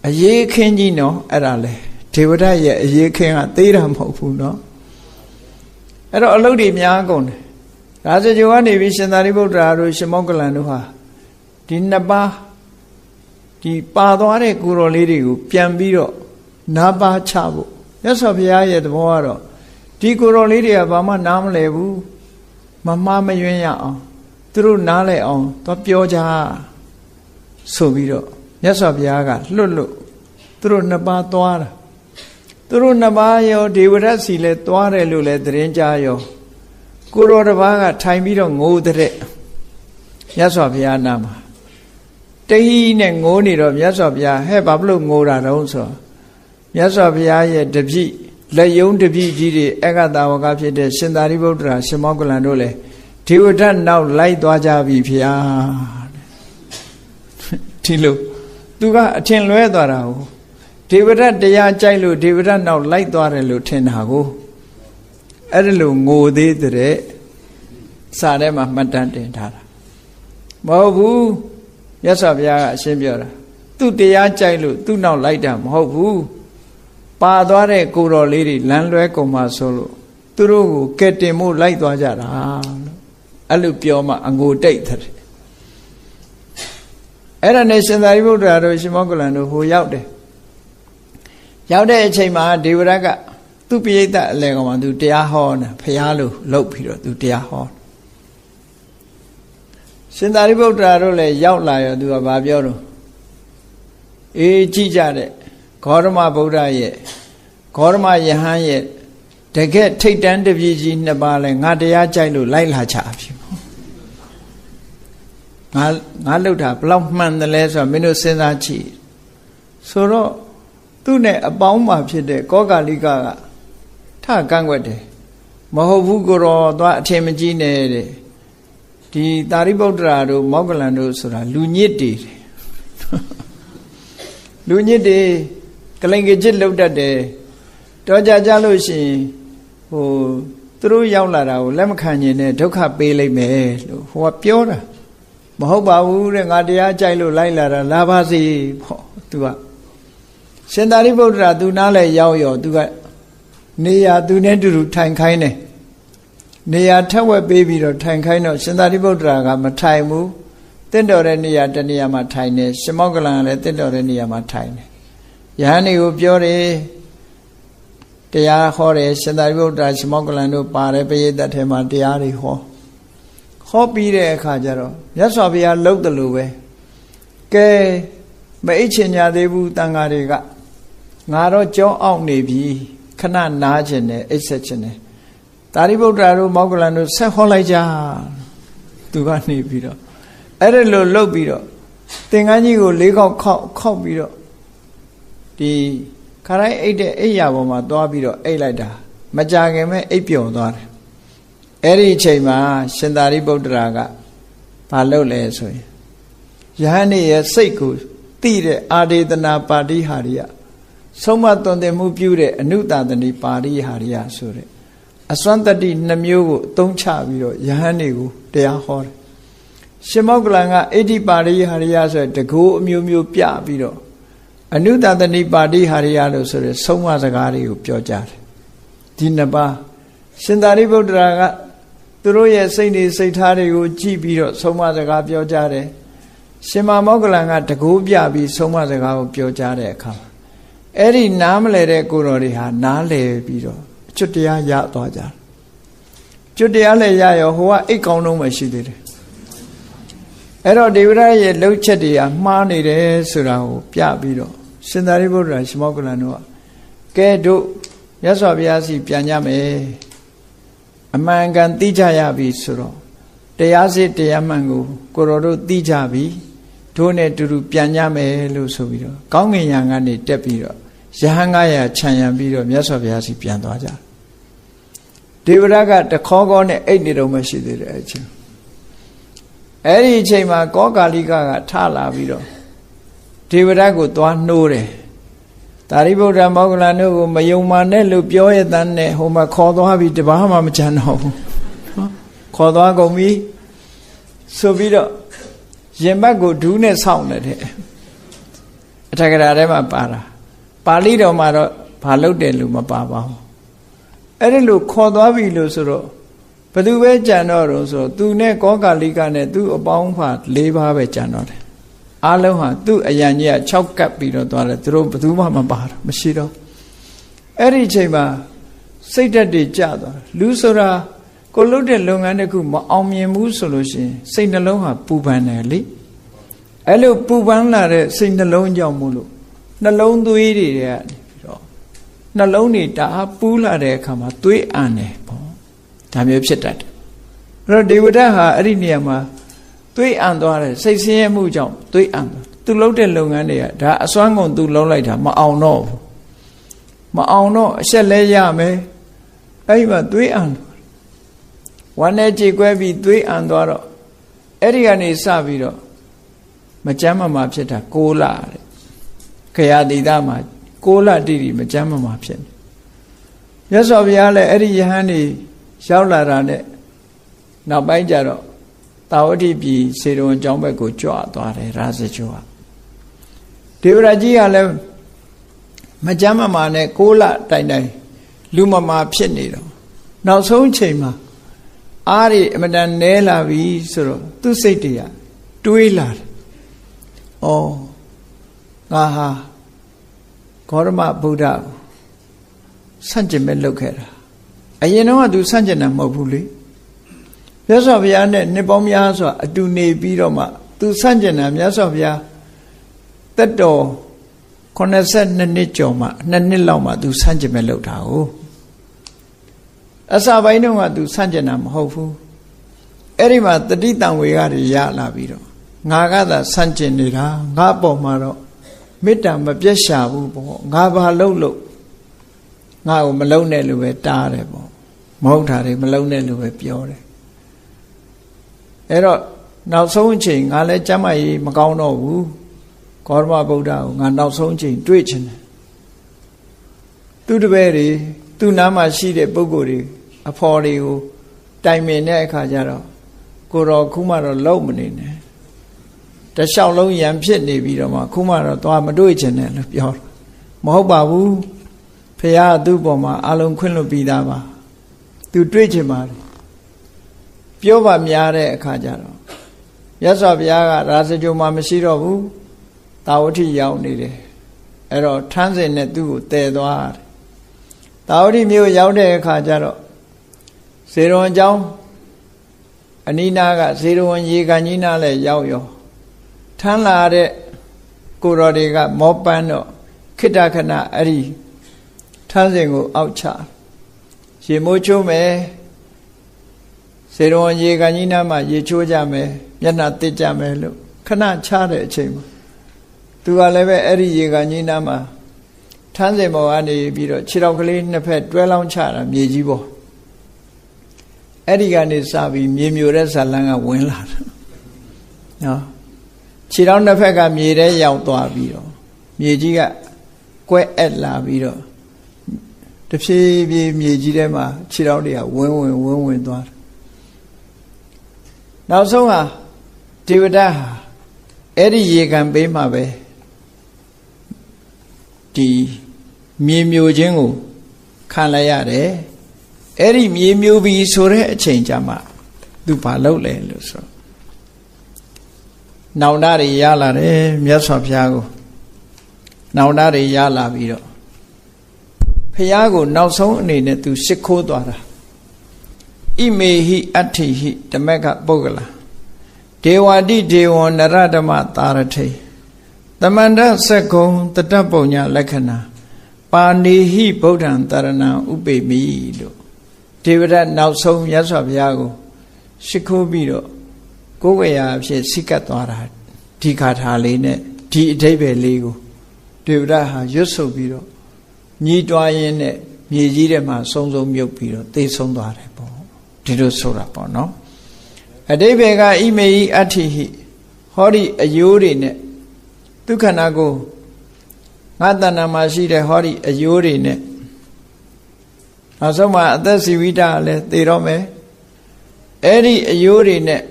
အရေးခင်းကြီးနော်အဲ့ဒါလေဒေဝဒတ်ရဲ့အရေးခင်းကသေးတာမဟုတ်ဘူးနော်အဲ့တော့အလုပ်တွေများကုန်တယ်ရာဇဂိုကနေပြီးရှင်သာရိပုတ္တရာတို့ရှမောက္ကလန်တို့ဟာဒီ2ပါးဒီပါသွားတဲ့ကိုယ်တော်လေးတွေကိုပြန်ပြီးတော့နားပါချဖို့ မြတ်စွာဘုရားရဲ့သဘောကတော့ဒီကိုယ်တော်လေးတွေကဘာမှနားမလည်ဘူးမမှားမယွင်းရအောင်သူတို့နားလည်အောင်သွားပြောကြဆိုပြီးတော့မြတ်စွာဘုရားကလွတ်သူတို့နှစ်ပါးသွားတာသူတို့နှစ်ပါးရောဒေဝရတ်စီလဲသွားတယ်လို့လဲသတင်းကြားရောကိုတော်တစ်ပါးကထိုင်ပြီးတော့ငိုတဲ့မြတ်စွာဘုရားနာမှာတဟီနဲ့ငိုနေတော့မြတ်စွာဘုရားဟဲ့ဘာလို့ငိုတာတုံးဆိုမြတ်စွာဘုရားရဲ့တပည့်လက်ယုံတပည့်ကြီးတွေအက္ခတာဝကဖြစ်တဲ့ရှင်သာရိပုတ္တရာရှင်မောဂလန်တို့လည်းဒေဝဒတ်နောက်လိုက်သွားကြပြီဖျားဒီလိုသူကအထင်လွဲသွားတာကိုဒေဝဒတ်တရားကြိုက်လို့ဒေဝဒတ်နောက်လိုက်သွားတယ်လို့ထင်တာကိုအဲ့ဒါလို့ငိုသေးတဲ့စာထဲမှာမှတ်တမ်းတင်ထားတာမဟုတ်ဘူးမြတ်စွာဘုရားကအရှင်းပြောတာသူတရားကြိုက်လို့သူ့နောက်လိုက်တာမဟုတ်ဘူးပါသွားတဲ့ကိုတော်လေးတွေလမ်းလွဲကုန်မှာဆိုလို့သူတို့ကိုကဲတင်မှုလိုက်သွားကြတာလို့အဲ့လိုပြောမှအငိုတိတ်တဲ့အဲ့ဒါနဲ့ရှင်သာရိပုတ္တရာတို့ရှင်မောဂလန်တို့ဟိုရောက်တယ်ရောက်တဲ့အချိန်မှာဒေဝရတ်ကသူပိဋကတ်အလဲကောင်မှာသူတရားဟောနေဖျားလို့လှုပ်ပြီးတော့သူတရားဟောရှင်သာရိပုတ္တရာတို့လည်းရောက်လာရောသူကဘာပြောတော့အေးကြည့်ကြတဲ့ဂေါတမဗုဒ္ဓရဲ့ဂေါတမယဟန်ရဲ့တကယ်ထိတ်တန်းတပည့်ကြီးနှစ်ပါးလဲငါတရားကြိုက်လို့လိုက်လာချပြီငါလှုပ်တာဘလောက်မှန်တယ်လဲဆိုတော့မင်းတို့စဉ်းစားကြည့်ဆိုတော့သူ့နဲ့အပေါင်းမှာဖြစ်တဲ့ကောကာလိကထကန့်ွက်တယ်မဟုတ်ဘူးကိုရောသွားအထင်မကြီးနဲ့တဲ့ဒီသာရိပုတ္တရာတို့မောဂလန်တို့ဆိုတာလူညစ်တွေလူညစ်တွေကလိန်ကကြစ်လှုပ်တတ်တယ်တော့ကြလို့ရှိရင်ဟိုသူတို့ရောက်လာတာကိုလက်မခံနိုင်နဲ့ဒုက္ခပေးလိုက်မယ်လို့ဟိုကပြောတာမဟုတ်ပါဘူးတဲ့ငါတရားကြိုက်လို့လိုက်လာတာလာပါစေပေါ့သူကရှင်သာရိပုတ္တရာသူနားလဲရောက်ရောသူကနေရာသူနဲ့တူတူထိုင်ခိုင်းတယ်နေရာထက်ဝက်ပေးပြီးတော့ထိုင်ခိုင်းတော့ရှင်သာရိပုတ္တရာကမထိုင်ဘူးတင့်တော်တဲ့နေရာတနေရာမှာထိုင်တယ်ရှင်မောဂလန်ကလည်းတင့်တော်တဲ့နေရာမှာထိုင်တယ်ယဟန်တွေကိုပြောတယ်တရားဟောတယ်ရှင်သာရိပုတ္တရာရှင်မောဂလန်တို့ပါတယ်ပရိသတ်ထဲမှာတရားတွေဟောပြီးတဲ့အခါကျတော့မြတ်စွာဘုရားလှုပ်တယ်လို့ပဲကဲမအိတ်ချင်ကြသေးဘူးတန်ဃာတွေကငါတော့ကြောအောင်နေပြီခဏနားခြင်းနဲ့အိတ်ဆက်ခြင်းနဲ့သာရိပုတ္တရာတို့မောဂလန်တို့ဆက်ဟောလိုက်ကြသူကနေပြီးတော့အဲ့ဒါလိုလှုပ်ပြီးတော့သင်္ကန်းကြီးကို၄ခေါက်ခောက်ပြီးတော့ဒီခရိုင်းအိတ်တဲ့အိတ်ရပေါ်မှာသွားပြီးတော့အိတ်လိုက်တာမကြခင်မဲ့အိတ်ပြုံသွားတယ်အဲ့ဒီအချိန်မှာရှင်သာရိပုတ္တရာကဘာလုပ်လဲဆိုရင်ယဟန်ရဲ့စိတ်ကိုသိတဲ့အာဒေသနာပါဠိဟာရိယဆုံးမသွန်သင်မှုပြုတဲ့အနုတာသနိပါဠိဟာရိယဆိုတဲ့အစွမ်းတတိနှမျိုးကိုအသုံးချပြီးတော့ယဟန်တွေကိုတရားဟောတယ်ရှင်မောဂလန်ကအိဋ္ဌိပါဠိဟာရိယဆိုတဲ့တကူအမျိုးမျိုးပြပြီးတော့အနုတာသနိပါဠိဟာရိယလို့ဆိုတဲ့ဆုံးမစကားတွေကိုပြောကြတယ်ဒီနှစ်ပါးရှင်သာရိပုတ္တရာကသူတို့ရဲ့စိတ်နေစိတ်ထားတွေကိုကြည့်ပြီးတော့ဆုံးမစကားပြောကြတယ်ရှင်မောဂလန်ကတကူပြပြီးဆုံးမစကားကိုပြောကြတဲ့အခါအဲ့ဒီနားမလဲတဲ့ကိုယ်တော်တွေဟာနားလဲပြီးတော့အကျွတ်တရားရသွားကြတယ်ကျွတ်တရားလည်းရရောဟိုကအိတ်ကောင်းလုံးမှရှိသေးတယ်အဲ့တော့ဒေဝရရဲ့လှုပ်ချက်တွေကမှားနေတယ်ဆိုတာကိုပြပြီးတော့ရှင်သာရိပုတ္တရာရှင်မောဂလန်တို့ကဲတို့မြတ်စွာဘုရားစီပြန်ကြမယ်အမှန်ကန်သိကြရပြီဆိုတော့တရားစစ်တရားမှန်ကိုကိုတော်တို့သိကြပြီတို့နဲ့တူတူပြန်ကြမယ်လို့ဆိုပြီးတော့ကောင်းငင်ယံကနေတက်ပြီးတော့ယဟန်900ခြံရံပြီးတော့မြတ်စွာဘုရားစီပြန်သွားကြဒေဝရကတခေါခေါနဲ့အိတ်နေတော့မှရှိသေးတယ်အချင်းအဲ့ဒီအချိန်မှာကောကာလိကထလာပြီးတော့ဒေဝရကိုသွားနှိုးတယ်သာရိပုတ္တရာမောဂလန်တို့ကိုမယုံမာနဲ့လို့ပြောရတဲ့နဲ့ဟိုမှာခေါ်သွားပြီးတပါးမှမချမ်းတော့ဘူးခေါ်သွားကုန်ပြီဆိုပြီးတော့ရင်ဘတ်ကိုဒူးနဲ့ဆောင်းနေတဲ့အထက်ကရာထဲမှာပါတာပါဠိတော်မှာတော့ဘာလုပ်တယ်လို့မပါပါဘူးအဲ့ဒီလိုခေါ်သွားပြီလို့ဆိုတော့ဘယ်သူပဲကြံတော့တော့ဆိုတော့သူနဲ့ကောကာလိကနဲ့သူ့အပေါင်းဖာ၄ပါးပဲကြံတော့တယ်အားလုံးဟာသူ့အရန်ကြီးက6ကပ်ပြီးတော့သွားတယ်သူတို့ဘယ်သူမှမပါတော့မရှိတော့ အဲ့ဒီချိန်မှာစိတ်ဓာတ်တွေကျသွားလူဆိုတာကိုလုပ်တဲ့လုပ်ငန်းတစ်ခုမအောင်မြင်ဘူးဆိုလို့ရှိရင်စိတ်နှလုံးဟာပူပန်တယ်လေအဲ့လိုပူပန်လာတဲ့စိတ်နှလုံးကြောင့်မို့လို့နှလုံးသွေးတွေကနေပြီးတော့နှလုံးတွေတအားပူးလာတဲ့အခါမှာသွေးအန်တယ်ပေါ့ဒါမျိုးဖြစ်တတ်တယ်အဲ့တော့ဒေဝဒတ်ဟာအဲ့ဒီနေရာမှာသွေးအန်သွားတယ်စိတ်ဆင်းရဲမှုကြောင့်သွေးအန်သွားသူလုပ်တဲ့လုပ်ငန်းတွေကဒါအစွမ်းကုန်သူလုံးလိုက်တာမအောင်တော့ဘူးမအောင်တော့အဆက်လဲရမယ်အဲ့ဒီမှာသွေးအန်ဝမ်းနဲ့ကြေကွဲပြီးသွေးအန်သွားတော့အဲ့ဒီကနေစပြီးတော့မကြမ်းမမာဖြစ်တာ6လတဲ့ခရာတိတမှာ6လတိတိမကြမ်းမမာဖြစ်နေမြတ်စွာဘုရားလည်းအဲ့ဒီယဟန်ကြီးရောက်လာတာနဲ့နောက်ပိုင်းကျတော့တာဝတိပြည်စေတုံအကြောင်းဘက်ကိုကြွသွားတယ်ရာဇဂိုကဒေဝရကြီးကလည်းမကြမ်းမမာနဲ့6လတိုင်တိုင်လူမမာဖြစ်နေတော့နောက်ဆုံးချိန်မှာအားရအမတန်နဲလာပြီဆိုတော့သူ့စိတ်တွေကတွေးလာတယ်။အော်ငါဟာဂေါရမဗုဒ္ဓကိုဆန့်ကျင်မဲ့လုပ်ခဲ့တာအရင်တော့ကသူဆန့်ကျင်တာမဟုတ်ဘူးလေမြတ်စွာဘုရားနဲ့နှစ်ပေါင်းများစွာအတူနေပြီးတော့မှသူဆန့်ကျင်တာမြတ်စွာဘုရားတက်တော်82နှစ်ကျော်မှ2နှစ်လောက်မှသူဆန့်ကျင်မဲ့လုပ်တာကိုအစပိုင်းတော့ကသူဆန့်ကျင်တာမဟုတ်ဘူးအဲ့ဒီမှာတတိတံဝေကတွေရလာပြီးတော့ငါကသာဆန့်ကျင်နေတာငါပေါ်မှာတော့မေတ္တာမပြတ်ရှာဘူးပေါ့ငါဘာလုပ်လို့ငါ့ကိုမလုံးနဲ့လို့ပဲတားတယ်ပေါ့မဟုတ်တာတွေမလုံးနဲ့လို့ပဲပြောတယ်အဲ့တော့နောက်ဆုံးအချိန်ငါလည်းကျမ်းမာရေးမကောင်းတော့ဘူးဂေါရမဗုဒ္ဓကိုငါနောက်ဆုံးအချိန်တွေ့ချင်တယ်သူတပည့်တွေသူ့နားမှာရှိတဲ့ပုဂ္ဂိုလ်တွေအဖော်တွေကိုတိုင်ပင်တဲ့အခါကျတော့ကိုတော်ခုမှတော့လုံမနေနဲ့တလျှောက်လုံးရံဖြစ်နေပြီးတော့မှခုမှတော့သွားမတွေ့ချင်နဲ့လို့ပြောတယ်မဟုတ်ပါဘူးဖရာသူ့ပေါ်မှာအလုံးခွင့်လွတ်ပြီးသားပါသူတွေ့ချင်ပါတယ်ပြောပါများတဲ့အခါကျတော့မြတ်စွာဘုရားကရာဇဂိုမှာမရှိတော့ဘူးတာဝတိရောက်နေတယ်အဲ့တော့ထန်းစင်နဲ့သူ့ကိုတည်သွားတယ်တာဝတိမြို့ရောက်တဲ့အခါကျတော့ဇေရဝံကျောင်းအနိနာကဇေရဝံရေကန်ကြီးနားလည်းရောက်ရောထမ်းလာတဲ့ကိုတော်တွေကမောပန်းတော့ခိတ္တခဏအဲ့ဒီထမ်းစင်ကိုအောက်ချရေမိုးချိုးမယ်ဇေရဝံရေကန်ကြီးနားမှာရေချိုးကြမယ်မျက်နှာတစ်ကြမယ်လို့ခဏချတဲ့အချိန်မှာသူကလည်းပဲအဲ့ဒီရေကန်ကြီးနားမှာထန်းစင်ပေါ်ကနေပြီးတော့ခြေထောက်ကလေးနှစ်ဖက်တွဲလောင်းချတာမြေကြီးပေါ်အဲ့ဒီကနေစပြီးမြေမျိုးတဲ့ဇာလန်းကဝင်လာတာနော်ခြေထောက်နှစ်ဖက်ကမြေထဲရောက်သွားပြီးတော့မြေကြီးကကွဲအက်လာပြီးတော့တဖြည်းဖြည်းမြေကြီးထဲမှာခြေထောက်တွေကဝင်သွားတယ်နောက်ဆုံးဟာဒေဝဒတ်ဟာအဲ့ဒီရေကန်ပေးမှာပဲဒီမြေမျိုးချင်းကိုခံလိုက်ရတယ်အဲ့ဒီမြေမျိုးပြီးဆိုတဲ့အချိန်ကျမှသူဘာလုပ်လဲလို့ဆိုနောင်တတွေရလာတယ်မြတ်စွာဘုရားကိုနောင်တတွေရလာပြီးတော့ဘုရားကိုနောက်ဆုံးအနေနဲ့သူရှ िख ိုးသွားတာဣမေဟိအဋ္ဌိဟိဓမ္မကပုဂ္ဂလာဒေဝတိဒေဝံနရဓမ္မသာရထိသမန္တသက္ကုံတတ္တပုံညာလက္ခဏာပါဏိဟိဗုဒ္ဓံတရဏံဥပေမိလို့ဒေဝရတ်နောက်ဆုံးမြတ်စွာဘုရားကိုရှ िख ိုးပြီးတော့ကိုယ်ဝေယအဖြစ်စိတ်ကပ်သွားတာဒီခါထာလေးနဲ့ဒီအဓိပ္ပာယ်လေးကိုဒေဝရတ်ဟာရွတ်ဆိုပြီးတော့ညီးတွားရင်းနဲ့မြေကြီးထဲမှာစုံမြုပ်ပြီးတော့သေဆုံးသွားတယ်ပေါ့ဒီလိုဆိုတာပေါ့နော်အဓိပ္ပာယ်ကဣမေဟိအဋ္ဌိဟိဟောဒီအယိုးတွေနဲ့ဒုက္ခနာကိုငါတဏ္ဍာမှာရှိတဲ့ဟောဒီအယိုးတွေနဲ့နောက်ဆုံးမှာအသက်စီဝိတာလည်းသေတော့မယ်အဲ့ဒီအယိုးတွေနဲ့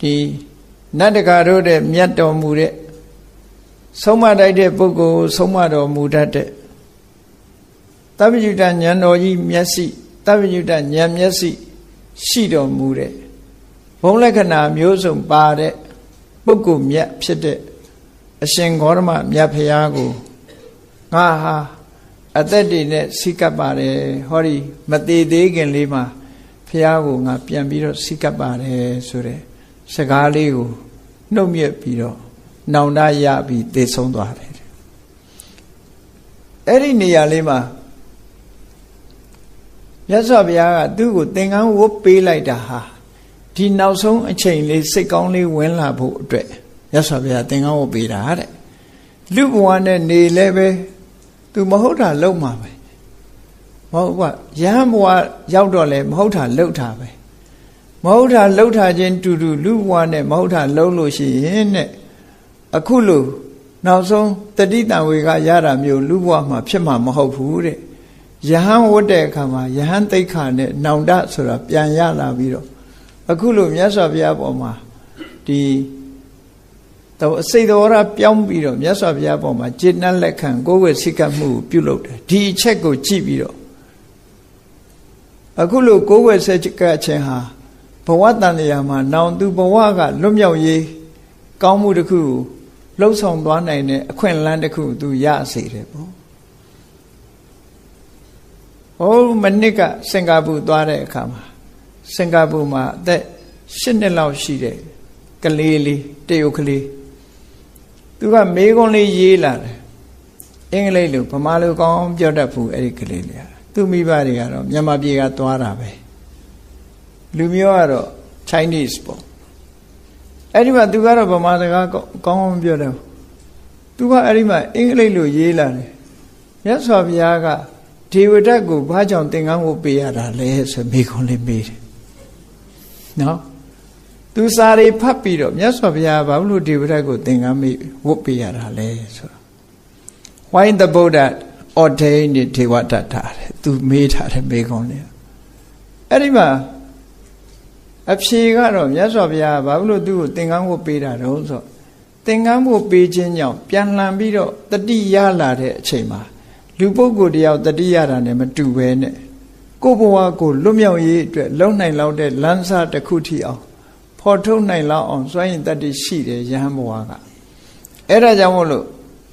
ဒီနတ်တကာတို့တဲ့မြတ်တော်မူတဲ့ဆုံးမတိုက်တဲ့ပုဂ္ဂိုလ်ဆုံးမတော်မူတတ်တဲ့တပ္ပညုတဉာဏ်တော်ကြီးမျက်စိတပ္ပညုတဉာဏ်မျက်စိရှိတော်မူတဲ့ဘုံလက္ခဏာမျိုးစုံပါတဲ့ပုဂ္ဂိုလ်မြတ်ဖြစ်တဲ့အရှင်ဂေါရမမြတ်ဖရာကိုငါဟာ အသက်တွေနဲ့စိတ်ကပ်ပါတယ်ဟောဒီမသေးသေးခင်လေးမှာဖះကိုငါပြန်ပြီးတော့စိတ်ကပ်ပါတယ်ဆိုတဲ့စကားလေးကိုနှုတ်မြက်ပြီးတော့နောင်တရပြီးသေဆုံးသွားတယ်အဲ့ဒီနေရာလေးမှာမြတ်စွာဘုရားကသူ့ကိုသင်္ကန်းဝတ်ပေးလိုက်တာဟာဒီနောက်ဆုံးအချိန်လေးစိတ်ကောင်းလေးဝင်လာဖို့အတွက်မြတ်စွာဘုရားသင်္ကန်းဝတ်ပေးတာတဲ့လူဘဝနဲ့နေလဲပဲသူမဟုတ်တာလုပ်မှာပဲမဟုတ်ကယဟန်ဘဝရောက်တော့လဲမဟုတ်တာလုပ်တာပဲမဟုတ်တာလုပ်တာချင်းတူတူလူဘဝနဲ့မဟုတ်တာလုပ်လို့ရှိရင်တဲ့အခုလို့နောက်ဆုံးတတိတံဝေကရတာမျိုးလူဘဝမှာဖြစ်မှာမဟုတ်ဘူးတဲ့ယဟန်ဝတ်တဲ့အခါမှာယဟန်သိက္ခာနဲ့နောင်တဆိုတာပြန်ရလာပြီးတော့အခုလို့မြတ်စွာဘုရားပေါ်မှာဒီတော့စိတ်တော်ရပြောင်းပြီးတော့မြတ်စွာဘုရားပေါ်မှာจิตနှလက်ခံကိုယ်ဝေစိတ်ကမှုကိုပြုလုပ်တယ်ဒီအချက်ကိုကြည့်ပြီးတော့အခုလို့ကိုယ်ဝေစိတ်ကခြင်းဟာဘဝတန်တရားမှာနောင်သူဘဝကလွတ်မြောက်ရေးကောင်းမှုတစ်ခုကိုလှုပ်ဆောင်သွားနိုင်တဲ့အခွင့်အလမ်းတစ်ခုသူရစေတယ်ပေါ့ဟိုမနစ်ကစင်ကာပူသွားတဲ့အခါမှာစင်ကာပူမှာအသက်8နှစ်လောက်ရှိတဲ့ကလေးလေးတရုတ်ကလေးသူကမေးခွန်းလေးရေးလာတယ်အင်္ဂလိပ်လိုဗမာလိုကောင်းပြောတတ်ဘူးအဲ့ဒီကလေးလေးသူမိဘတွေကတော့မြန်မာပြည်ကသွားတာပဲလူမျိုးကတော့ Chinese ပေါ့အဲ့ဒီမှာသူကတော့ဗမာစကားကောင်းပြောတယ်သူကအဲ့ဒီမှာအင်္ဂလိပ်လိုရေးလာတယ်မြတ်စွာဘုရားကဒေဝဒတ်ကိုဘာကြောင့်သင်္ကန်းဝတ်ပေးရတာလဲဆိုမိခွန်းလေးမေးတယ်နော်သူစာတွေဖတ်ပြီးတော့မြတ်စွာဘုရားဘာလို့ဒေဝဒတ်ကိုသင်္ကန်းဝတ်ပေးရတာလဲဆိုတော့ Why the Buddha ordained Devadatta သူမေးထားတယ်မိခွန်းလေးအဲ့ဒီမှာအဖြေကတော့မြတ်စွာဘုရားဘာလို့သူ့ကိုသင်္ကန်းဝတ်ပေးတာတုံးဆိုသင်္ကန်းဝတ်ပေးခြင်းကြောင့်ပြန်လှန်ပြီးတော့တတိရလာတဲ့အချိန်မှာလူပုဂ္ဂိုလ်တယောက်တတိယတာနဲ့မတူပဲနဲ့ကိုယ်ဘဝကိုလွတ်မြောက်ရေးအတွက်လုံနိုင်လောက်တဲ့လမ်းစာတစ်ခုထိအောင်ဖော်ထုတ်နိုင်လောက်အောင်စွမ်းရင်တတ္တိရှိတယ်ယဟန်ဘဝကအဲ့ဒါကြောင့်မို့လို့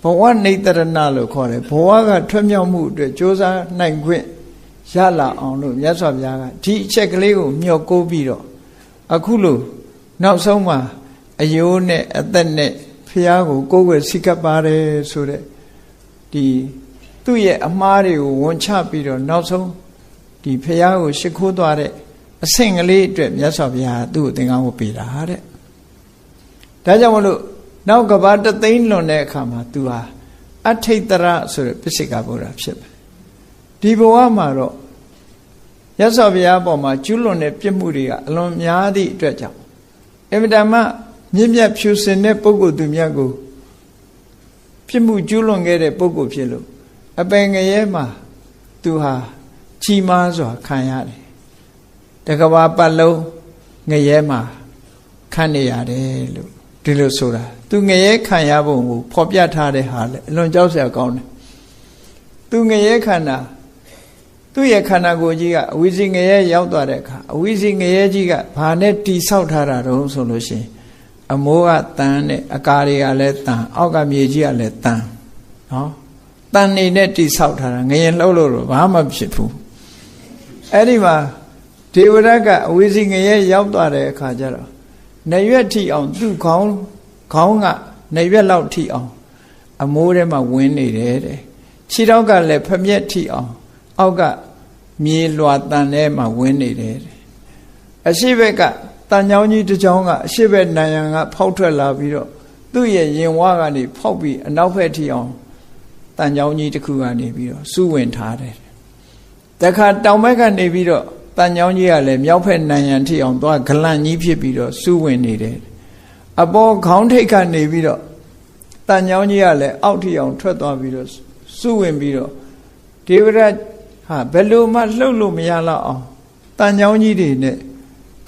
ဘဝနေတရဏလို့ခေါ်တယ်ဘဝကထွက်မြောက်မှုအတွက်ကြိုးစားနိုင်ခွင့်ရလာအောင်လို့မြတ်စွာဘုရားကဒီအချက်ကလေးကိုမျှော်ကိုးပြီးတော့အခုလို့နောက်ဆုံးမှာအယိုးနဲ့အသက်နဲ့ဖះကိုကိုယ်ွယ်စိတ်ကပ်ပါတယ်ဆိုတဲ့ဒီသူ့ရဲ့အမှားတွေကိုဝန်ချပြီးတော့နောက်ဆုံးဒီဖះကိုရှ िख ိုးသွားတဲ့အဆင့်ကလေးအတွက်မြတ်စွာဘုရားသူ့ကိုသင်္ကန်းဝတ်ပေးတာတဲ့ဒါကြောင့်မလို့နောက်ကဘာတသိန်းလွန်တဲ့အခါမှာသူဟာအထိတ်တရဆိုတဲ့ပစ္စေကဗုဒ္ဓဖြစ်တယ်ဒီဘဝမှာတော့မြတ်စွာဘုရားပေါ်မှာကျူးလွန်တဲ့ပြစ်မှုတွေကအလွန်များသည့်အတွက်ကြောင့်အမြဲတမ်းမြင့်မြတ်ဖြူစင်တဲ့ပုဂ္ဂိုလ်သူမြတ်ကိုပြစ်မှုကျူးလွန်ခဲ့တဲ့ပုဂ္ဂိုလ်ဖြစ်လို့အပင်ငရဲမှာသူဟာကြီးမားစွာခံရတယ်တကဘာပတ်လုံးငရဲမှာခံနေရတယ်လို့ဒီလိုဆိုတာသူငရဲခံရပုံကိုဖော်ပြထားတဲ့ဟာလေအလွန်ကြောက်စရာကောင်းတယ်သူငရဲခန္ဓာသူ့ရဲ့ခန္ဓာကိုယ်ကြီးကအဝိဇ္ဇငရဲရောက်သွားတဲ့အခါအဝိဇ္ဇငရဲကြီးကဘာနဲ့တိဆောက်ထားတာတုံးဆိုလို့ရှိရင်အမိုးကတန်နဲ့အကာတွေကလည်းတန်အောက်ကမြေကြီးကလည်းတန်နော်တန်နေနဲ့တိဆောက်ထားတာငရင်လှုပ်လို့တော့ဘာမှဖြစ်ဘူးအဲ့ဒီမှာဒေဝရတ်ကအဝိဇ္ဇငရဲရောက်သွားတဲ့အခါကျတော့နရွက်ထိအောင်သူ့ခေါင်းကနရွက်လောက်ထိအောင်အမိုးထဲမှာဝင်နေတယ်တဲ့ခြေထောက်ကလည်းဖမျက်ထိအောင်အောက်ကမြေလွှာတန်ထဲမှာဝင်နေတယ်အရှိဘက်ကတန်ချောင်းကြီးတစ်ချောင်းကအရှိဘက်နံရံကဖောက်ထွက်လာပြီးတော့သူ့ရဲ့ရင်ဝါကနေဖောက်ပြီးအနောက်ဘက်ထိအောင်တန်ချောင်းကြီးတစ်ခုကနေပြီးတော့စူးဝင်ထားတယ်တခါတောင်ဘက်ကနေပြီးတော့တန်ချောင်းကြီးကလည်းမြောက်ဘက်နံရံထိအောင်သွားဂလန့်ကြီးဖြစ်ပြီးတော့စူးဝင်နေတယ်အပေါ်ခေါင်းထိပ်ကနေပြီးတော့တန်ချောင်းကြီးကလည်းအောက်ထိအောင်ထွက်သွားပြီးတော့စူးဝင်ပြီးတော့ဒေဝရတ်ဟာဘယ်လိုမှလှုပ်လို့မရတော့အောင်တန်ချောင်းကြီးတွေနဲ့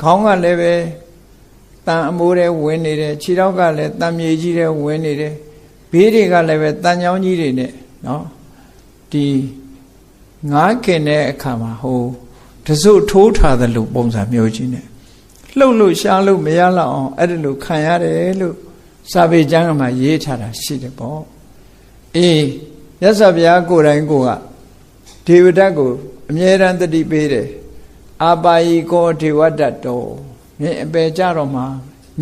ခေါင်းကလည်းပဲတန်အမိုးတွေဝင်နေတယ်ခြေထောက်ကလည်းတန်မြေကြီးတွေဝင်နေတယ်ဘေးတွေကလည်းပဲတန်ချောင်းကြီးတွေနဲ့နော်ဒီငါးခင်တဲ့အခါမှာဟိုတစုထိုးထားတဲ့လူပုံစံမျိုးကြီးနဲ့လှုပ်လို့ရှားလို့မရတော့အောင်အဲ့ဒါလိုခံရတယ်လို့စာပေကျမ်းမှာရေးထားတာရှိတယ်ပေါ့အေးမြတ်စွာဘုရားကိုယ်တိုင်က ဒေဝဒတ်ကိုအမြဲတမ်းတတိပေးတယ်အာပါယီကောဒေဝဒတ်တော်မင်းအပယ်ကြတော့မှာ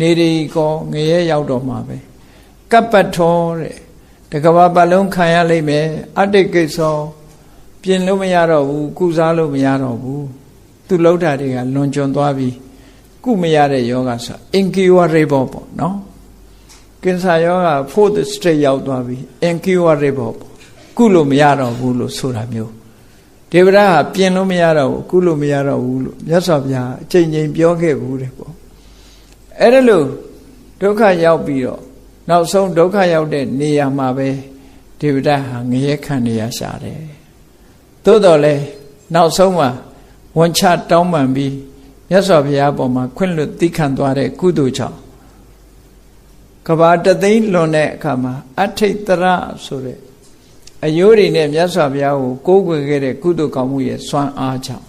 နေရီကောငရဲရောက်တော့မှာပဲကပ္ပထောတဲ့တကဘာပတ်လုံးခံရလိမ့်မယ်အတ္တိကိစ္စောပြင်လို့မရတော့ဘူးကုစားလို့မရတော့ဘူးသူလှုပ်တာတွေကလွန်ကျွံသွားပြီကုမရတဲ့ယောဂဆို incurable ပေါ့နော်ကင်ဆာယောဂ fourth stage ရောက်သွားပြီ incurable ပေါ့ကုလို့မရတော့ဘူးလို့ဆိုတာမျိုးဒေဝရဟာပြင်လို့မရတော့ဘူးကုလို့မရတော့ဘူးလို့မြတ်စွာဘုရားအချိန်ချင်းပြောခဲ့ဘူးတဲ့ပေါ့အဲ့ဒါလို့ဒုက္ခရောက်ပြီးတော့နောက်ဆုံးဒုက္ခရောက်တဲ့နေရာမှာပဲဒေဝရဟာငရဲခံနေရရှာတယ်သို့တော်လဲနောက်ဆုံးမှာဝန်ချတောင်းပန်ပြီးမြတ်စွာဘုရားပေါ်မှာခွင့်လွတ်သိခံသွားတဲ့ကုသိုလ်ကြောင့်ကဘာတသိန်းလွန်တဲ့အခါမှာအထိတ်တရဆိုတဲ့အယိုးတွေနဲ့မြတ်စွာဘုရားကိုကိုးကွယ်ခဲ့တဲ့ကုသိုလ်ကောင်းမှုရဲ့စွမ်းအားကြောင့်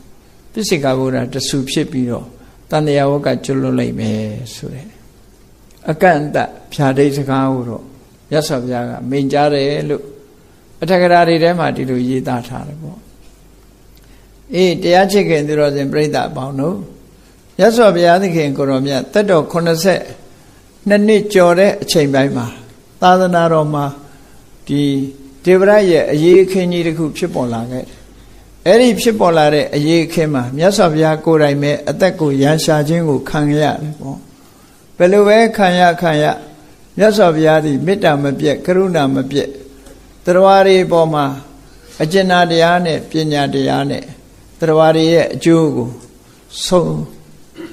ပိစိကဗုဒ္ဓတဆူဖြစ်ပြီးတော့တန်တရားဝကကျွလွတ်လိုက်မယ်ဆိုတဲ့အကန့်အသတ်ဖြာဒိတ်စကားကိုတော့မြတ်စွာဘုရားကမိန့်ကြားတယ်လို့အထက်ကရာတွေထဲမှာဒီလိုရေးသားထားတယ်ပေါ့အေးတရားချစ်ခင်သူတော်စင်ပြိဿအပေါင်းတို့မြတ်စွာဘုရားသခင်ကိုရောမြတ်တက်တော်82နှစ်ကျော်တဲ့အချိန်ပိုင်းမှာသာသနာတော်မှာဒီဒေဝရရဲ့အရေးအခင်းကြီးတစ်ခုဖြစ်ပေါ်လာခဲ့တယ်။အဲ့ဒီဖြစ်ပေါ်လာတဲ့အရေးအခင်းမှာမြတ်စွာဘုရားကိုယ်တိုင်ပဲအသက်ကိုရန်ရှာခြင်းကိုခံရတယ်ပေါ့။ဘယ်လိုပဲခံရမြတ်စွာဘုရားသည်မေတ္တာမပြတ်ကရုဏာမပြတ်တရားတွေပေါ်မှာအကျဉ်းတရားနဲ့ပညာတရားနဲ့တရားတွေရဲ့အကျိုးကိုဆုံး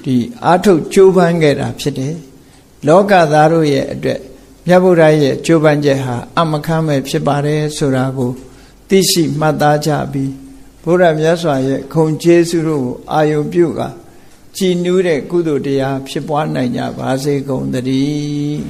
ဒီအာထုတ်ကြိုးပမ်းခဲ့တာဖြစ်တယ်။လောကသားတို့ရဲ့အတွက်မြတ်ဗုဒ္ဓရဲ့ကြိုးပမ်းချက်ဟာအမခမ်းပဲဖြစ်ပါတယ်ဆိုတာကိုသိရှိမှတ်သားကြပြီးဘုရားမြတ်စွာရဲ့ခုံကျေးဇူးတို့ကိုအာယုံပြုကာကြည်နူးတဲ့ကုသိုလ်တရားဖြစ်ပွားနိုင်ကြပါစေကုန်သတည်း